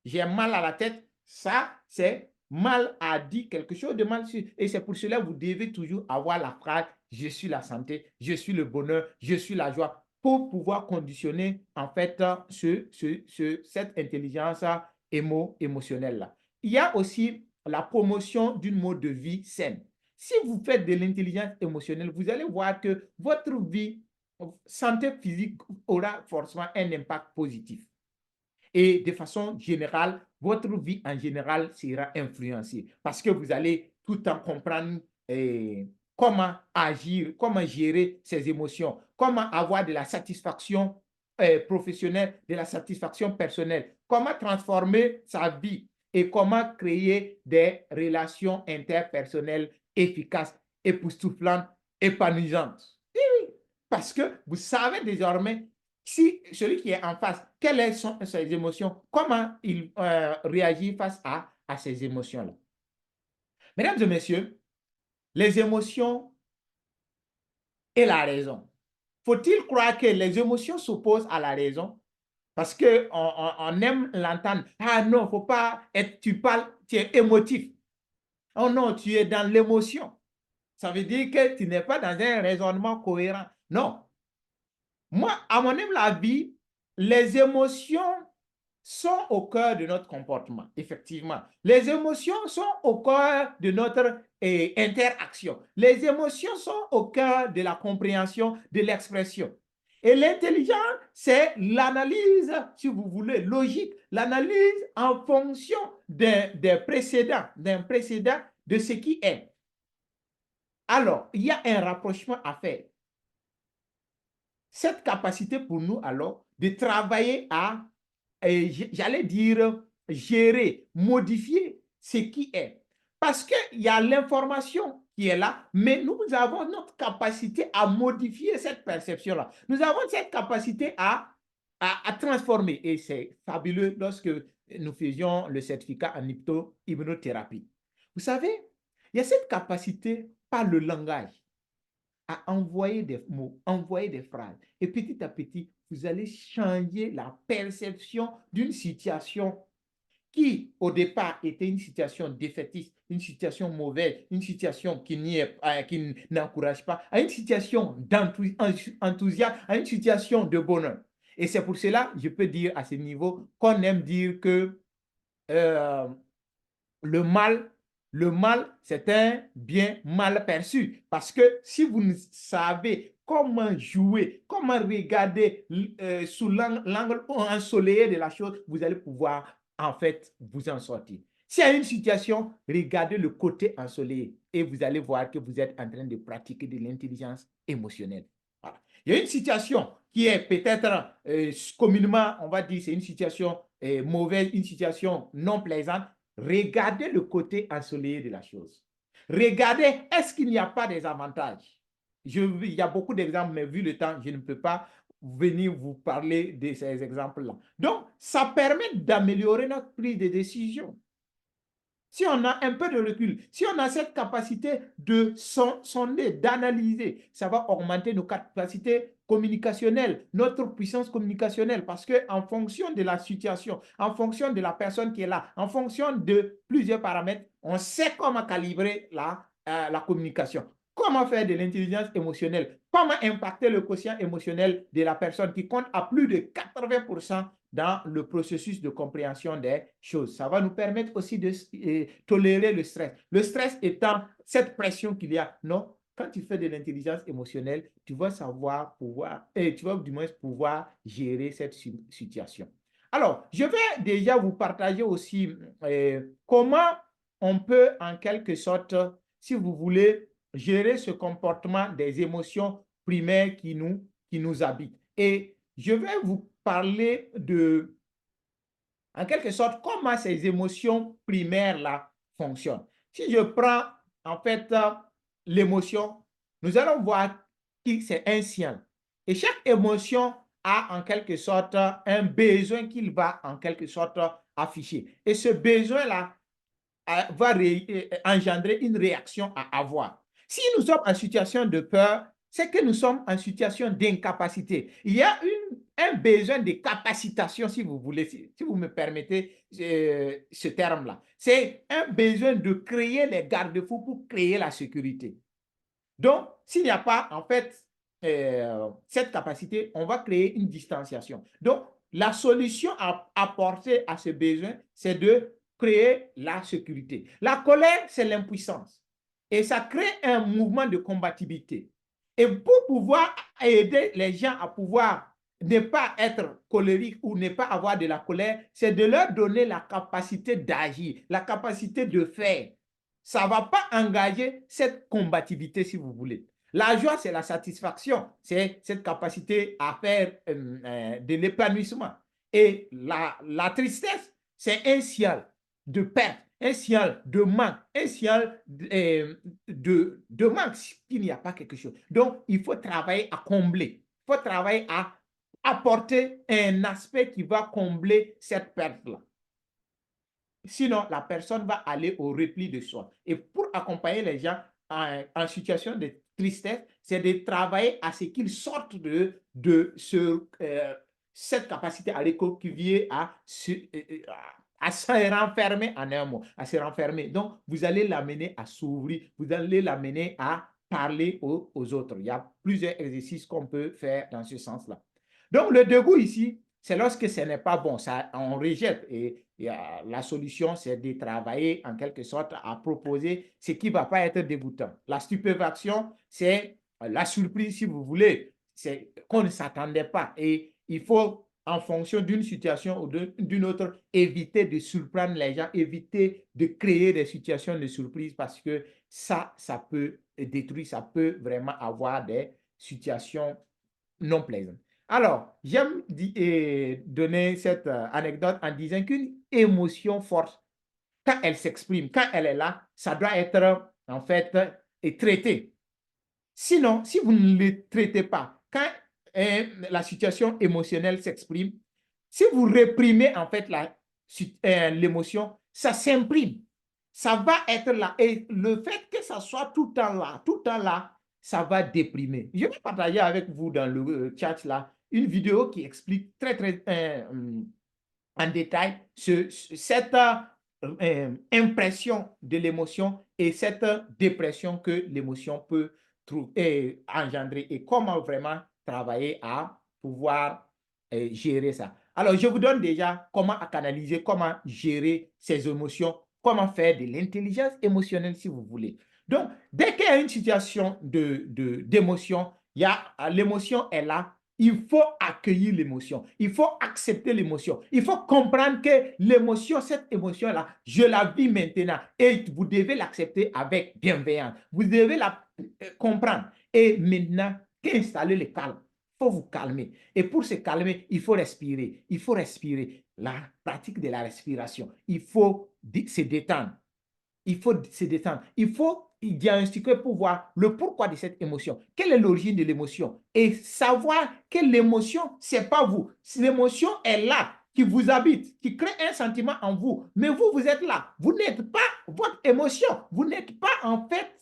J'ai mal à la tête, ça, c'est mal à dire quelque chose de mal sur. Et c'est pour cela que vous devez toujours avoir la phrase « je suis la santé, je suis le bonheur, je suis la joie » pour pouvoir conditionner en fait cette intelligence émotionnelle-là. Il y a aussi la promotion d'une mode de vie saine. Si vous faites de l'intelligence émotionnelle, vous allez voir que votre vie, santé physique aura forcément un impact positif. Et de façon générale, votre vie en général sera influencée parce que vous allez tout le temps comprendre comment agir, comment gérer ses émotions, comment avoir de la satisfaction professionnelle, de la satisfaction personnelle, comment transformer sa vie et comment créer des relations interpersonnelles efficaces, époustouflantes, épanouissantes. Oui, parce que vous savez désormais si celui qui est en face, quelles sont ses émotions, comment il réagit face à ces émotions-là. Mesdames et messieurs, les émotions et la raison. Faut-il croire que les émotions s'opposent à la raison? Parce qu'on aime l'entendre. Ah non, faut pas être, tu parles, tu es émotif. Oh non, tu es dans l'émotion. Ça veut dire que tu n'es pas dans un raisonnement cohérent. Non. Moi, à mon avis, les émotions sont au cœur de notre comportement, effectivement. Les émotions sont au cœur de notre interaction. Les émotions sont au cœur de la compréhension, de l'expression. Et l'intelligence, c'est l'analyse, si vous voulez, logique, l'analyse en fonction d'un précédent, de ce qui est. Alors, il y a un rapprochement à faire. Cette capacité pour nous, alors, de travailler à, j'allais dire, gérer, modifier ce qui est. Parce qu'il y a l'information qui est là, mais nous avons notre capacité à modifier cette perception-là. Nous avons cette capacité à transformer. Et c'est fabuleux lorsque nous faisions le certificat en hypnothérapie. Vous savez, il y a cette capacité par le langage à envoyer des mots, envoyer des phrases. Et petit à petit, vous allez changer la perception d'une situation qui, au départ, était une situation défaitiste, une situation mauvaise, une situation qui n'encourage pas, à une situation d'enthousiasme, à une situation de bonheur. Et c'est pour cela, je peux dire à ce niveau, qu'on aime dire que euh, le mal, c'est un bien mal perçu. Parce que si vous ne savez comment jouer, comment regarder sous l'angle ensoleillé de la chose, vous allez pouvoir, en fait, vous en sortir. S'il y a une situation, regardez le côté ensoleillé et vous allez voir que vous êtes en train de pratiquer de l'intelligence émotionnelle. Voilà. Il y a une situation qui est peut-être communément, on va dire, c'est une situation mauvaise, une situation non plaisante. Regardez le côté ensoleillé de la chose. Regardez, est-ce qu'il n'y a pas des avantages? Il y a beaucoup d'exemples, mais vu le temps, je ne peux pas venir vous parler de ces exemples-là. Donc, ça permet d'améliorer notre prise de décision. Si on a un peu de recul, si on a cette capacité de sonder, d'analyser, ça va augmenter nos capacités communicationnelles, notre puissance communicationnelle, parce qu'en fonction de la situation, en fonction de la personne qui est là, en fonction de plusieurs paramètres, on sait comment calibrer la communication. Comment faire de l'intelligence émotionnelle? Comment impacter le quotient émotionnel de la personne qui compte à plus de 80% dans le processus de compréhension des choses. Ça va nous permettre aussi de tolérer le stress. Le stress étant cette pression qu'il y a. Non, quand tu fais de l'intelligence émotionnelle, tu vas savoir tu vas du moins pouvoir gérer cette situation. Alors, je vais déjà vous partager aussi comment on peut en quelque sorte, si vous voulez, gérer ce comportement des émotions primaires qui nous habitent. Et je vais vous parler de, en quelque sorte, comment ces émotions primaires-là fonctionnent. Si je prends, en fait, l'émotion, nous allons voir que c'est un signal. Et chaque émotion a, en quelque sorte, un besoin qu'il va, en quelque sorte, afficher. Et ce besoin-là va engendrer une réaction à avoir. Si nous sommes en situation de peur, c'est que nous sommes en situation d'incapacité. Il y a un besoin de capacitation, si vous voulez, si vous me permettez ce terme-là. C'est un besoin de créer les garde-fous pour créer la sécurité. Donc, s'il n'y a pas, en fait, cette capacité, on va créer une distanciation. Donc, la solution à apporter à ce besoin, c'est de créer la sécurité. La colère, c'est l'impuissance. Et ça crée un mouvement de combativité. Et pour pouvoir aider les gens à pouvoir ne pas être colérique ou ne pas avoir de la colère, c'est de leur donner la capacité d'agir, la capacité de faire. Ça ne va pas engager cette combativité, si vous voulez. La joie, c'est la satisfaction, c'est cette capacité à faire de l'épanouissement. Et la tristesse, c'est un signal de perte, un signal de manque, un signal de manque s'il n'y a pas quelque chose. Donc, il faut travailler à combler, il faut travailler à apporter un aspect qui va combler cette perte-là. Sinon, la personne va aller au repli de soi. Et pour accompagner les gens en situation de tristesse, c'est de travailler à ce qu'ils sortent de cette capacité à l'écoquilier à se renfermer en un mot, à se renfermer. Donc, vous allez l'amener à s'ouvrir, vous allez l'amener à parler aux autres. Il y a plusieurs exercices qu'on peut faire dans ce sens-là. Donc, le dégoût ici, c'est lorsque ce n'est pas bon, ça, on rejette. Et la solution, c'est de travailler en quelque sorte à proposer ce qui ne va pas être dégoûtant. La stupéfaction, c'est la surprise, si vous voulez. qu'on ne s'attendait pas. Et il faut, en fonction d'une situation ou d'une autre, éviter de surprendre les gens, éviter de créer des situations de surprise parce que ça peut détruire, ça peut vraiment avoir des situations non plaisantes. Alors, j'aime donner cette anecdote en disant qu'une émotion forte, quand elle s'exprime, quand elle est là, ça doit être en fait traité. Sinon, si vous ne le traitez pas, quand la situation émotionnelle s'exprime, si vous réprimez en fait l'émotion, ça s'imprime. Ça va être là. Et le fait que ça soit tout le temps là, ça va déprimer. Je vais partager avec vous dans le chat là une vidéo qui explique très, très en détail cette impression de l'émotion et cette dépression que l'émotion peut engendrer et comment vraiment travailler à pouvoir gérer ça. Alors, je vous donne déjà comment canaliser, comment gérer ces émotions, comment faire de l'intelligence émotionnelle si vous voulez. Donc, dès qu'il y a une situation d'émotion, l'émotion est là, il faut accueillir l'émotion, il faut accepter l'émotion, il faut comprendre que l'émotion, cette émotion-là, je la vis maintenant et vous devez l'accepter avec bienveillance. Vous devez la comprendre et maintenant, installer le calme. Il faut vous calmer. Et pour se calmer, il faut respirer. Il faut respirer. La pratique de la respiration. Il faut se détendre. Il faut se détendre. Il faut diagnostiquer pour voir le pourquoi de cette émotion. Quelle est l'origine de l'émotion? Et savoir que l'émotion, ce n'est pas vous. L'émotion est là, qui vous habite, qui crée un sentiment en vous. Mais vous, vous êtes là. Vous n'êtes pas votre émotion. Vous n'êtes pas en fait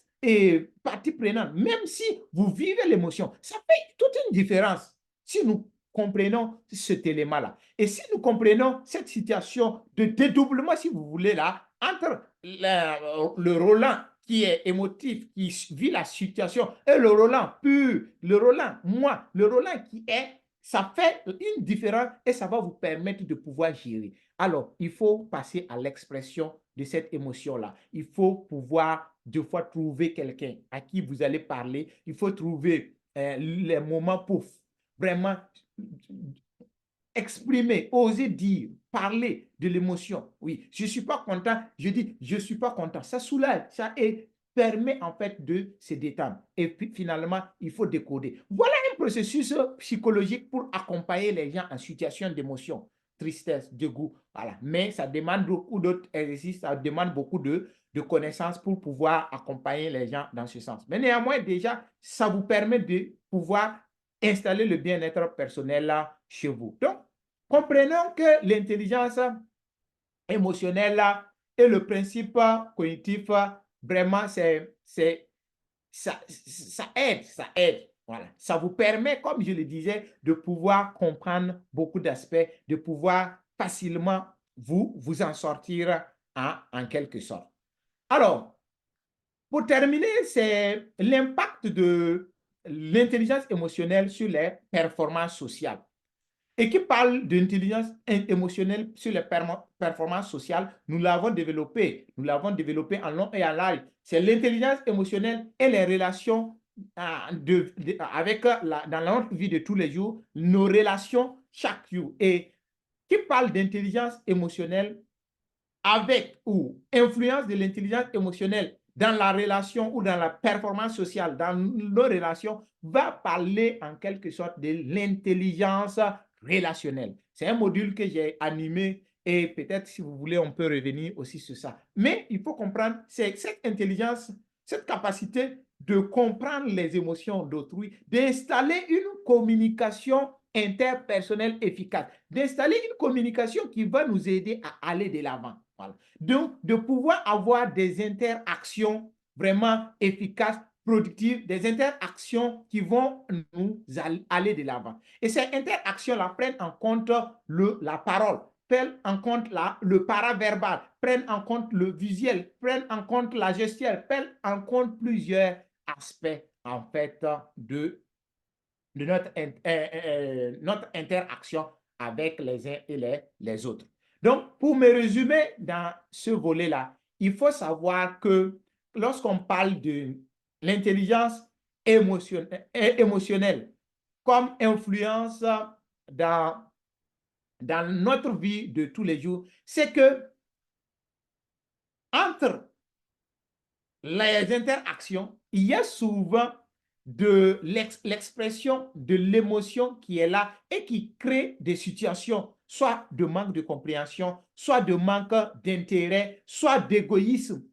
partie prenante. Même si vous vivez l'émotion, ça fait toute une différence. Si nous comprenons cet élément-là. Et si nous comprenons cette situation de dédoublement, si vous voulez, là, entre le Roland qui est émotif, qui vit la situation, et le Roland pur, le Roland, moi, le Roland qui est, ça fait une différence et ça va vous permettre de pouvoir gérer. Alors, il faut passer à l'expression de cette émotion-là. Il faut pouvoir, deux fois, trouver quelqu'un à qui vous allez parler. Il faut trouver les moments pour vraiment exprimer, oser dire, parler de l'émotion. Oui, je ne suis pas content, je dis je ne suis pas content. Ça soulage, ça permet en fait de se détendre. Et puis finalement, il faut décoder. Voilà un processus psychologique pour accompagner les gens en situation d'émotion, tristesse, dégoût. Voilà. Mais ça demande beaucoup d'autres exercices, ça demande beaucoup de connaissances pour pouvoir accompagner les gens dans ce sens. Mais néanmoins, déjà, ça vous permet de pouvoir installer le bien-être personnel là chez vous. Donc, comprenons que l'intelligence émotionnelle là, et le principe cognitif, vraiment, ça aide, ça aide. Voilà. Ça vous permet, comme je le disais, de pouvoir comprendre beaucoup d'aspects, de pouvoir facilement vous en sortir en quelque sorte. Alors, pour terminer, c'est l'impact de l'intelligence émotionnelle sur les performances sociales. Et qui parle d'intelligence émotionnelle sur les performances sociales, nous l'avons développé. Nous l'avons développé en long et en large. C'est l'intelligence émotionnelle et les relations avec dans notre vie de tous les jours, nos relations chaque jour. Et qui parle d'intelligence émotionnelle avec ou influence de l'intelligence émotionnelle dans la relation ou dans la performance sociale, dans nos relations, va parler en quelque sorte de l'intelligence relationnelle. C'est un module que j'ai animé et peut-être si vous voulez, on peut revenir aussi sur ça. Mais il faut comprendre, c'est cette intelligence, cette capacité de comprendre les émotions d'autrui, d'installer une communication interpersonnelle efficace, d'installer une communication qui va nous aider à aller de l'avant. Voilà. Donc, de pouvoir avoir des interactions vraiment efficaces, productives, des interactions qui vont nous aller de l'avant. Et ces interactions-là prennent en compte la parole, prennent en compte le paraverbal, prennent en compte le visuel, prennent en compte la gestuelle, prennent en compte plusieurs aspects en fait de notre interaction avec les uns et les autres. Donc, pour me résumer dans ce volet-là, il faut savoir que lorsqu'on parle de l'intelligence émotionnelle comme influence dans notre vie de tous les jours, c'est que entre les interactions, il y a souvent de l'expression de l'émotion qui est là et qui crée des situations, soit de manque de compréhension, soit de manque d'intérêt, soit d'égoïsme.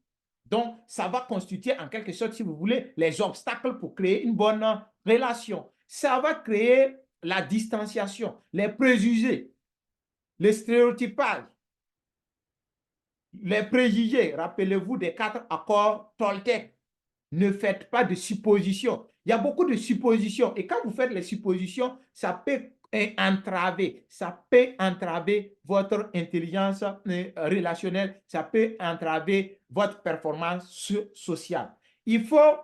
Donc, ça va constituer en quelque sorte, si vous voulez, les obstacles pour créer une bonne relation. Ça va créer la distanciation, les préjugés, les stéréotypages, les préjugés. Rappelez-vous des 4 accords Toltec. Ne faites pas de suppositions. Il y a beaucoup de suppositions. Et quand vous faites les suppositions, ça peut entraver votre intelligence relationnelle, ça peut entraver votre performance sociale. Il faut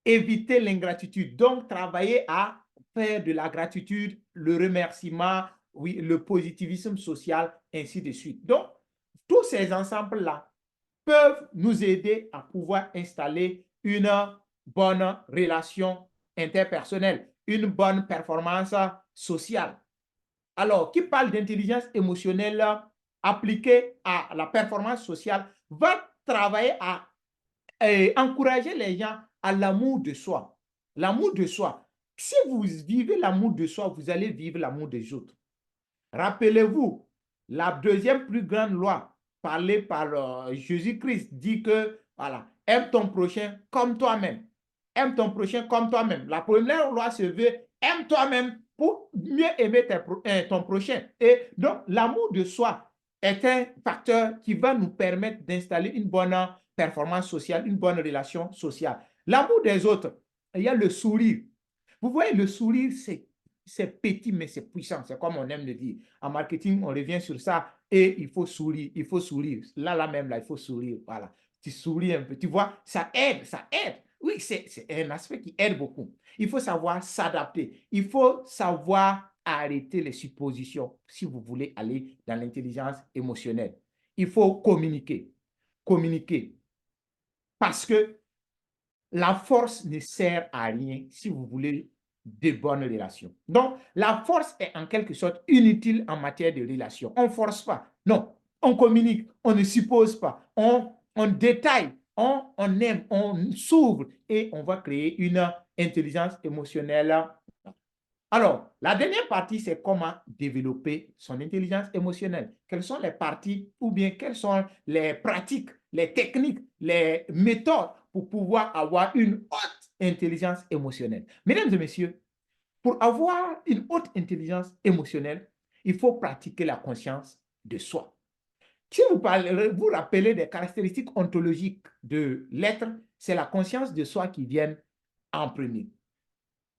éviter l'ingratitude, donc travailler à faire de la gratitude, le remerciement, oui, le positivisme social, ainsi de suite. Donc, tous ces ensembles-là peuvent nous aider à pouvoir installer une bonne relation interpersonnelle, une bonne performance sociale. Alors, qui parle d'intelligence émotionnelle appliquée à la performance sociale va travailler à encourager les gens à l'amour de soi. L'amour de soi. Si vous vivez l'amour de soi, vous allez vivre l'amour des autres. Rappelez-vous, la deuxième plus grande loi parlée par Jésus-Christ dit que, voilà, aime ton prochain comme toi-même. Aime ton prochain comme toi-même. La première loi se veut, aime toi-même pour mieux aimer ton prochain. Et donc, l'amour de soi est un facteur qui va nous permettre d'installer une bonne performance sociale, une bonne relation sociale. L'amour des autres, il y a le sourire. Vous voyez, le sourire, c'est petit, mais c'est puissant. C'est comme on aime le dire. En marketing, on revient sur ça et il faut sourire. Il faut sourire. Là même, là, il faut sourire. Voilà. Tu souris un peu. Tu vois, ça aide, ça aide. Oui, c'est un aspect qui aide beaucoup. Il faut savoir s'adapter. Il faut savoir arrêter les suppositions si vous voulez aller dans l'intelligence émotionnelle. Il faut communiquer. Communiquer. Parce que la force ne sert à rien si vous voulez de bonnes relations. Donc, la force est en quelque sorte inutile en matière de relations. On ne force pas. Non, on communique, on ne suppose pas, on détaille, on aime, on s'ouvre et on va créer une intelligence émotionnelle. Alors, la dernière partie, c'est comment développer son intelligence émotionnelle. Quelles sont les parties ou bien quelles sont les pratiques, les techniques, les méthodes pour pouvoir avoir une haute intelligence émotionnelle. Mesdames et messieurs, pour avoir une haute intelligence émotionnelle, il faut pratiquer la conscience de soi. Si vous rappelez des caractéristiques ontologiques de l'être, c'est la conscience de soi qui vient en premier.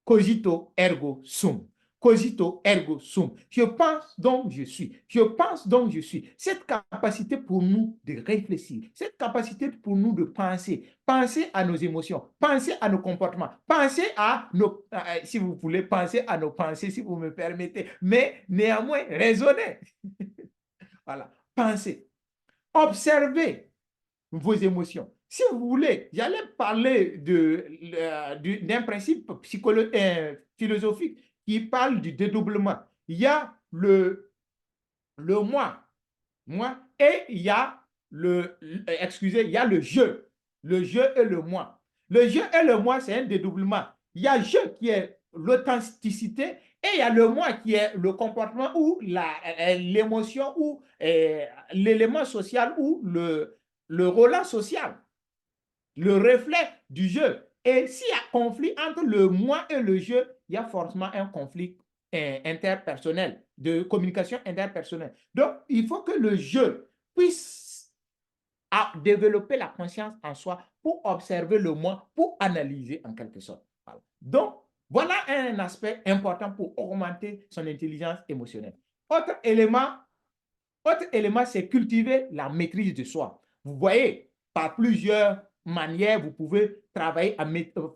Cogito ergo sum. Cogito ergo sum. Je pense donc je suis. Je pense donc je suis. Cette capacité pour nous de réfléchir, cette capacité pour nous de penser, penser à nos émotions, penser à nos comportements, penser à nos, si vous voulez, penser à nos pensées, si vous me permettez, mais néanmoins raisonner. Voilà, penser, observer vos émotions. Si vous voulez, j'allais parler d'un principe philosophique qui parle du dédoublement. Il y a le moi, et il y a il y a le je. Le je et le moi. Le je et le moi, c'est un dédoublement. Il y a je qui est l'authenticité et il y a le moi qui est le comportement ou l'émotion ou l'élément social ou le rôle social, le reflet du jeu. Et s'il y a conflit entre le moi et le jeu, il y a forcément un conflit interpersonnel, de communication interpersonnelle. Donc, il faut que le jeu puisse développer la conscience en soi pour observer le moi, pour analyser en quelque sorte. Voilà. Donc, voilà un aspect important pour augmenter son intelligence émotionnelle. Autre élément, c'est cultiver la maîtrise de soi. Vous voyez, par plusieurs manières, vous pouvez travailler à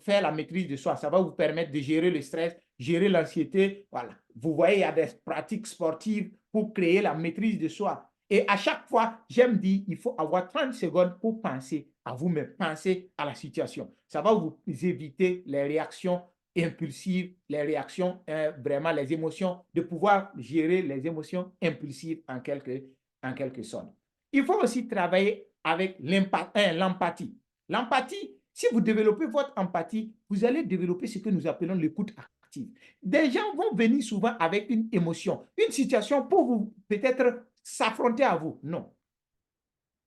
faire la maîtrise de soi. Ça va vous permettre de gérer le stress, gérer l'anxiété. Voilà. Vous voyez, il y a des pratiques sportives pour créer la maîtrise de soi. Et à chaque fois, j'aime dire, il faut avoir 30 secondes pour penser à vous-même, penser à la situation. Ça va vous éviter les réactions impulsives, les réactions, vraiment les émotions, de pouvoir gérer les émotions impulsives en quelque sorte. Il faut aussi travailler avec l'empathie. L'empathie, si vous développez votre empathie, vous allez développer ce que nous appelons l'écoute active. Des gens vont venir souvent avec une émotion, une situation pour vous peut-être s'affronter à vous. Non.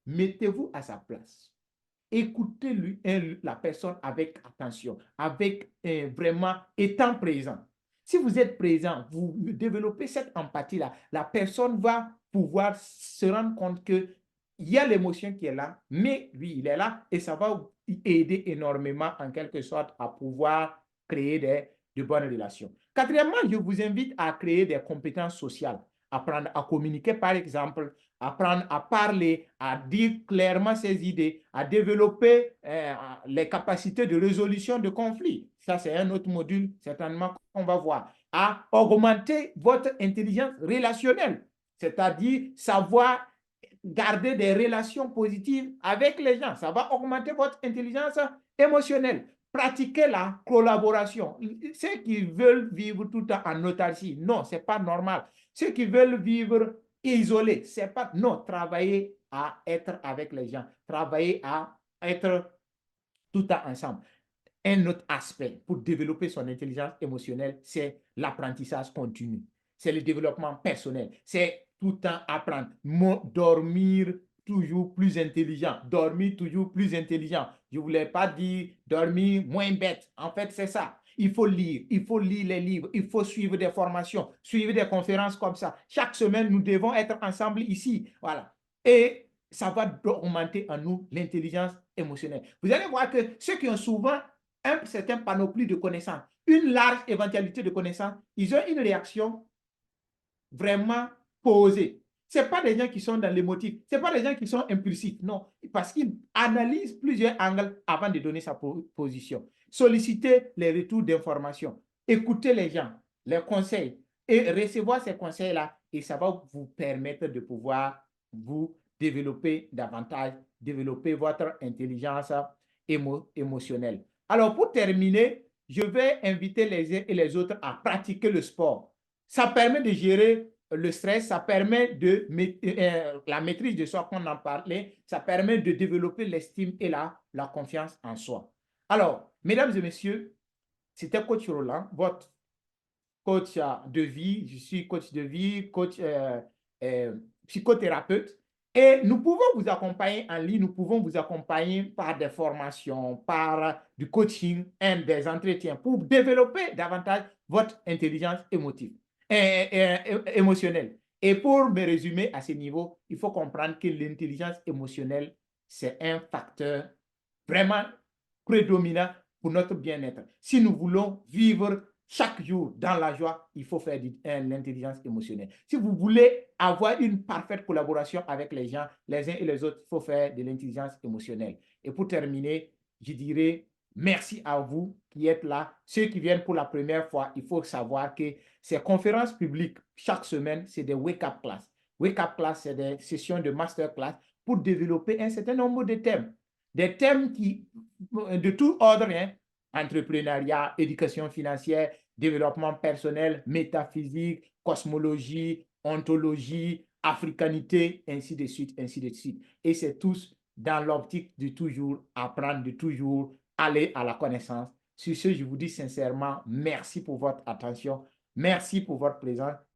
Mettez-vous à sa place. Écoutez-lui, la personne avec attention, avec vraiment étant présent. Si vous êtes présent, vous développez cette empathie-là, la personne va pouvoir se rendre compte qu'il y a l'émotion qui est là, mais lui, il est là et ça va aider énormément en quelque sorte à pouvoir créer de bonnes relations. Quatrièmement, je vous invite à créer des compétences sociales, apprendre à communiquer par exemple, apprendre à parler, à dire clairement ses idées, à développer les capacités de résolution de conflits. Ça, c'est un autre module, certainement, qu'on va voir. À augmenter votre intelligence relationnelle, c'est-à-dire savoir garder des relations positives avec les gens. Ça va augmenter votre intelligence émotionnelle. Pratiquer la collaboration. Ceux qui veulent vivre tout le temps en autarcie, non, ce n'est pas normal. Ceux qui veulent vivre isolés, c'est pas, non, travailler à être avec les gens, travailler à être tout le temps ensemble. Un autre aspect pour développer son intelligence émotionnelle, c'est l'apprentissage continu. C'est le développement personnel. C'est tout le temps apprendre. Dormir toujours plus intelligent. Dormir toujours plus intelligent. Je ne voulais pas dire dormir moins bête. En fait, c'est ça. Il faut lire les livres, il faut suivre des formations, suivre des conférences comme ça. Chaque semaine, nous devons être ensemble ici. Voilà. Et ça va augmenter en nous l'intelligence émotionnelle. Vous allez voir que ceux qui ont souvent un certain panoplie de connaissances, une large éventualité de connaissances, ils ont une réaction vraiment posée. Ce n'est pas des gens qui sont dans l'émotif, ce n'est pas des gens qui sont impulsifs, non, parce qu'ils analysent plusieurs angles avant de donner sa position. Solliciter les retours d'informations, écouter les gens, les conseils et recevoir ces conseils-là et ça va vous permettre de pouvoir vous développer davantage, développer votre intelligence émotionnelle. Alors, pour terminer, je vais inviter les uns et les autres à pratiquer le sport. Ça permet de gérer le stress, ça permet de la maîtrise de soi qu'on en parlait, ça permet de développer l'estime et la confiance en soi. Alors, mesdames et messieurs, c'était Coach Roland, votre coach de vie. Je suis coach de vie, coach psychothérapeute. Et nous pouvons vous accompagner en ligne, nous pouvons vous accompagner par des formations, par du coaching et des entretiens pour développer davantage votre intelligence émotionnelle. Et pour me résumer à ce niveau, il faut comprendre que l'intelligence émotionnelle, c'est un facteur vraiment prédominant pour notre bien-être. Si nous voulons vivre chaque jour dans la joie, il faut faire de l'intelligence émotionnelle. Si vous voulez avoir une parfaite collaboration avec les gens, les uns et les autres, il faut faire de l'intelligence émotionnelle. Et pour terminer, je dirais merci à vous qui êtes là. Ceux qui viennent pour la première fois, il faut savoir que ces conférences publiques, chaque semaine, c'est des wake-up classes. Wake-up class, c'est des sessions de masterclass pour développer un certain nombre de thèmes. Des thèmes qui, de tout ordre, hein, entrepreneuriat, éducation financière, développement personnel, métaphysique, cosmologie, ontologie, africanité, ainsi de suite, ainsi de suite. Et c'est tous dans l'optique de toujours apprendre, de toujours aller à la connaissance. Sur ce, je vous dis sincèrement, merci pour votre attention, merci pour votre présence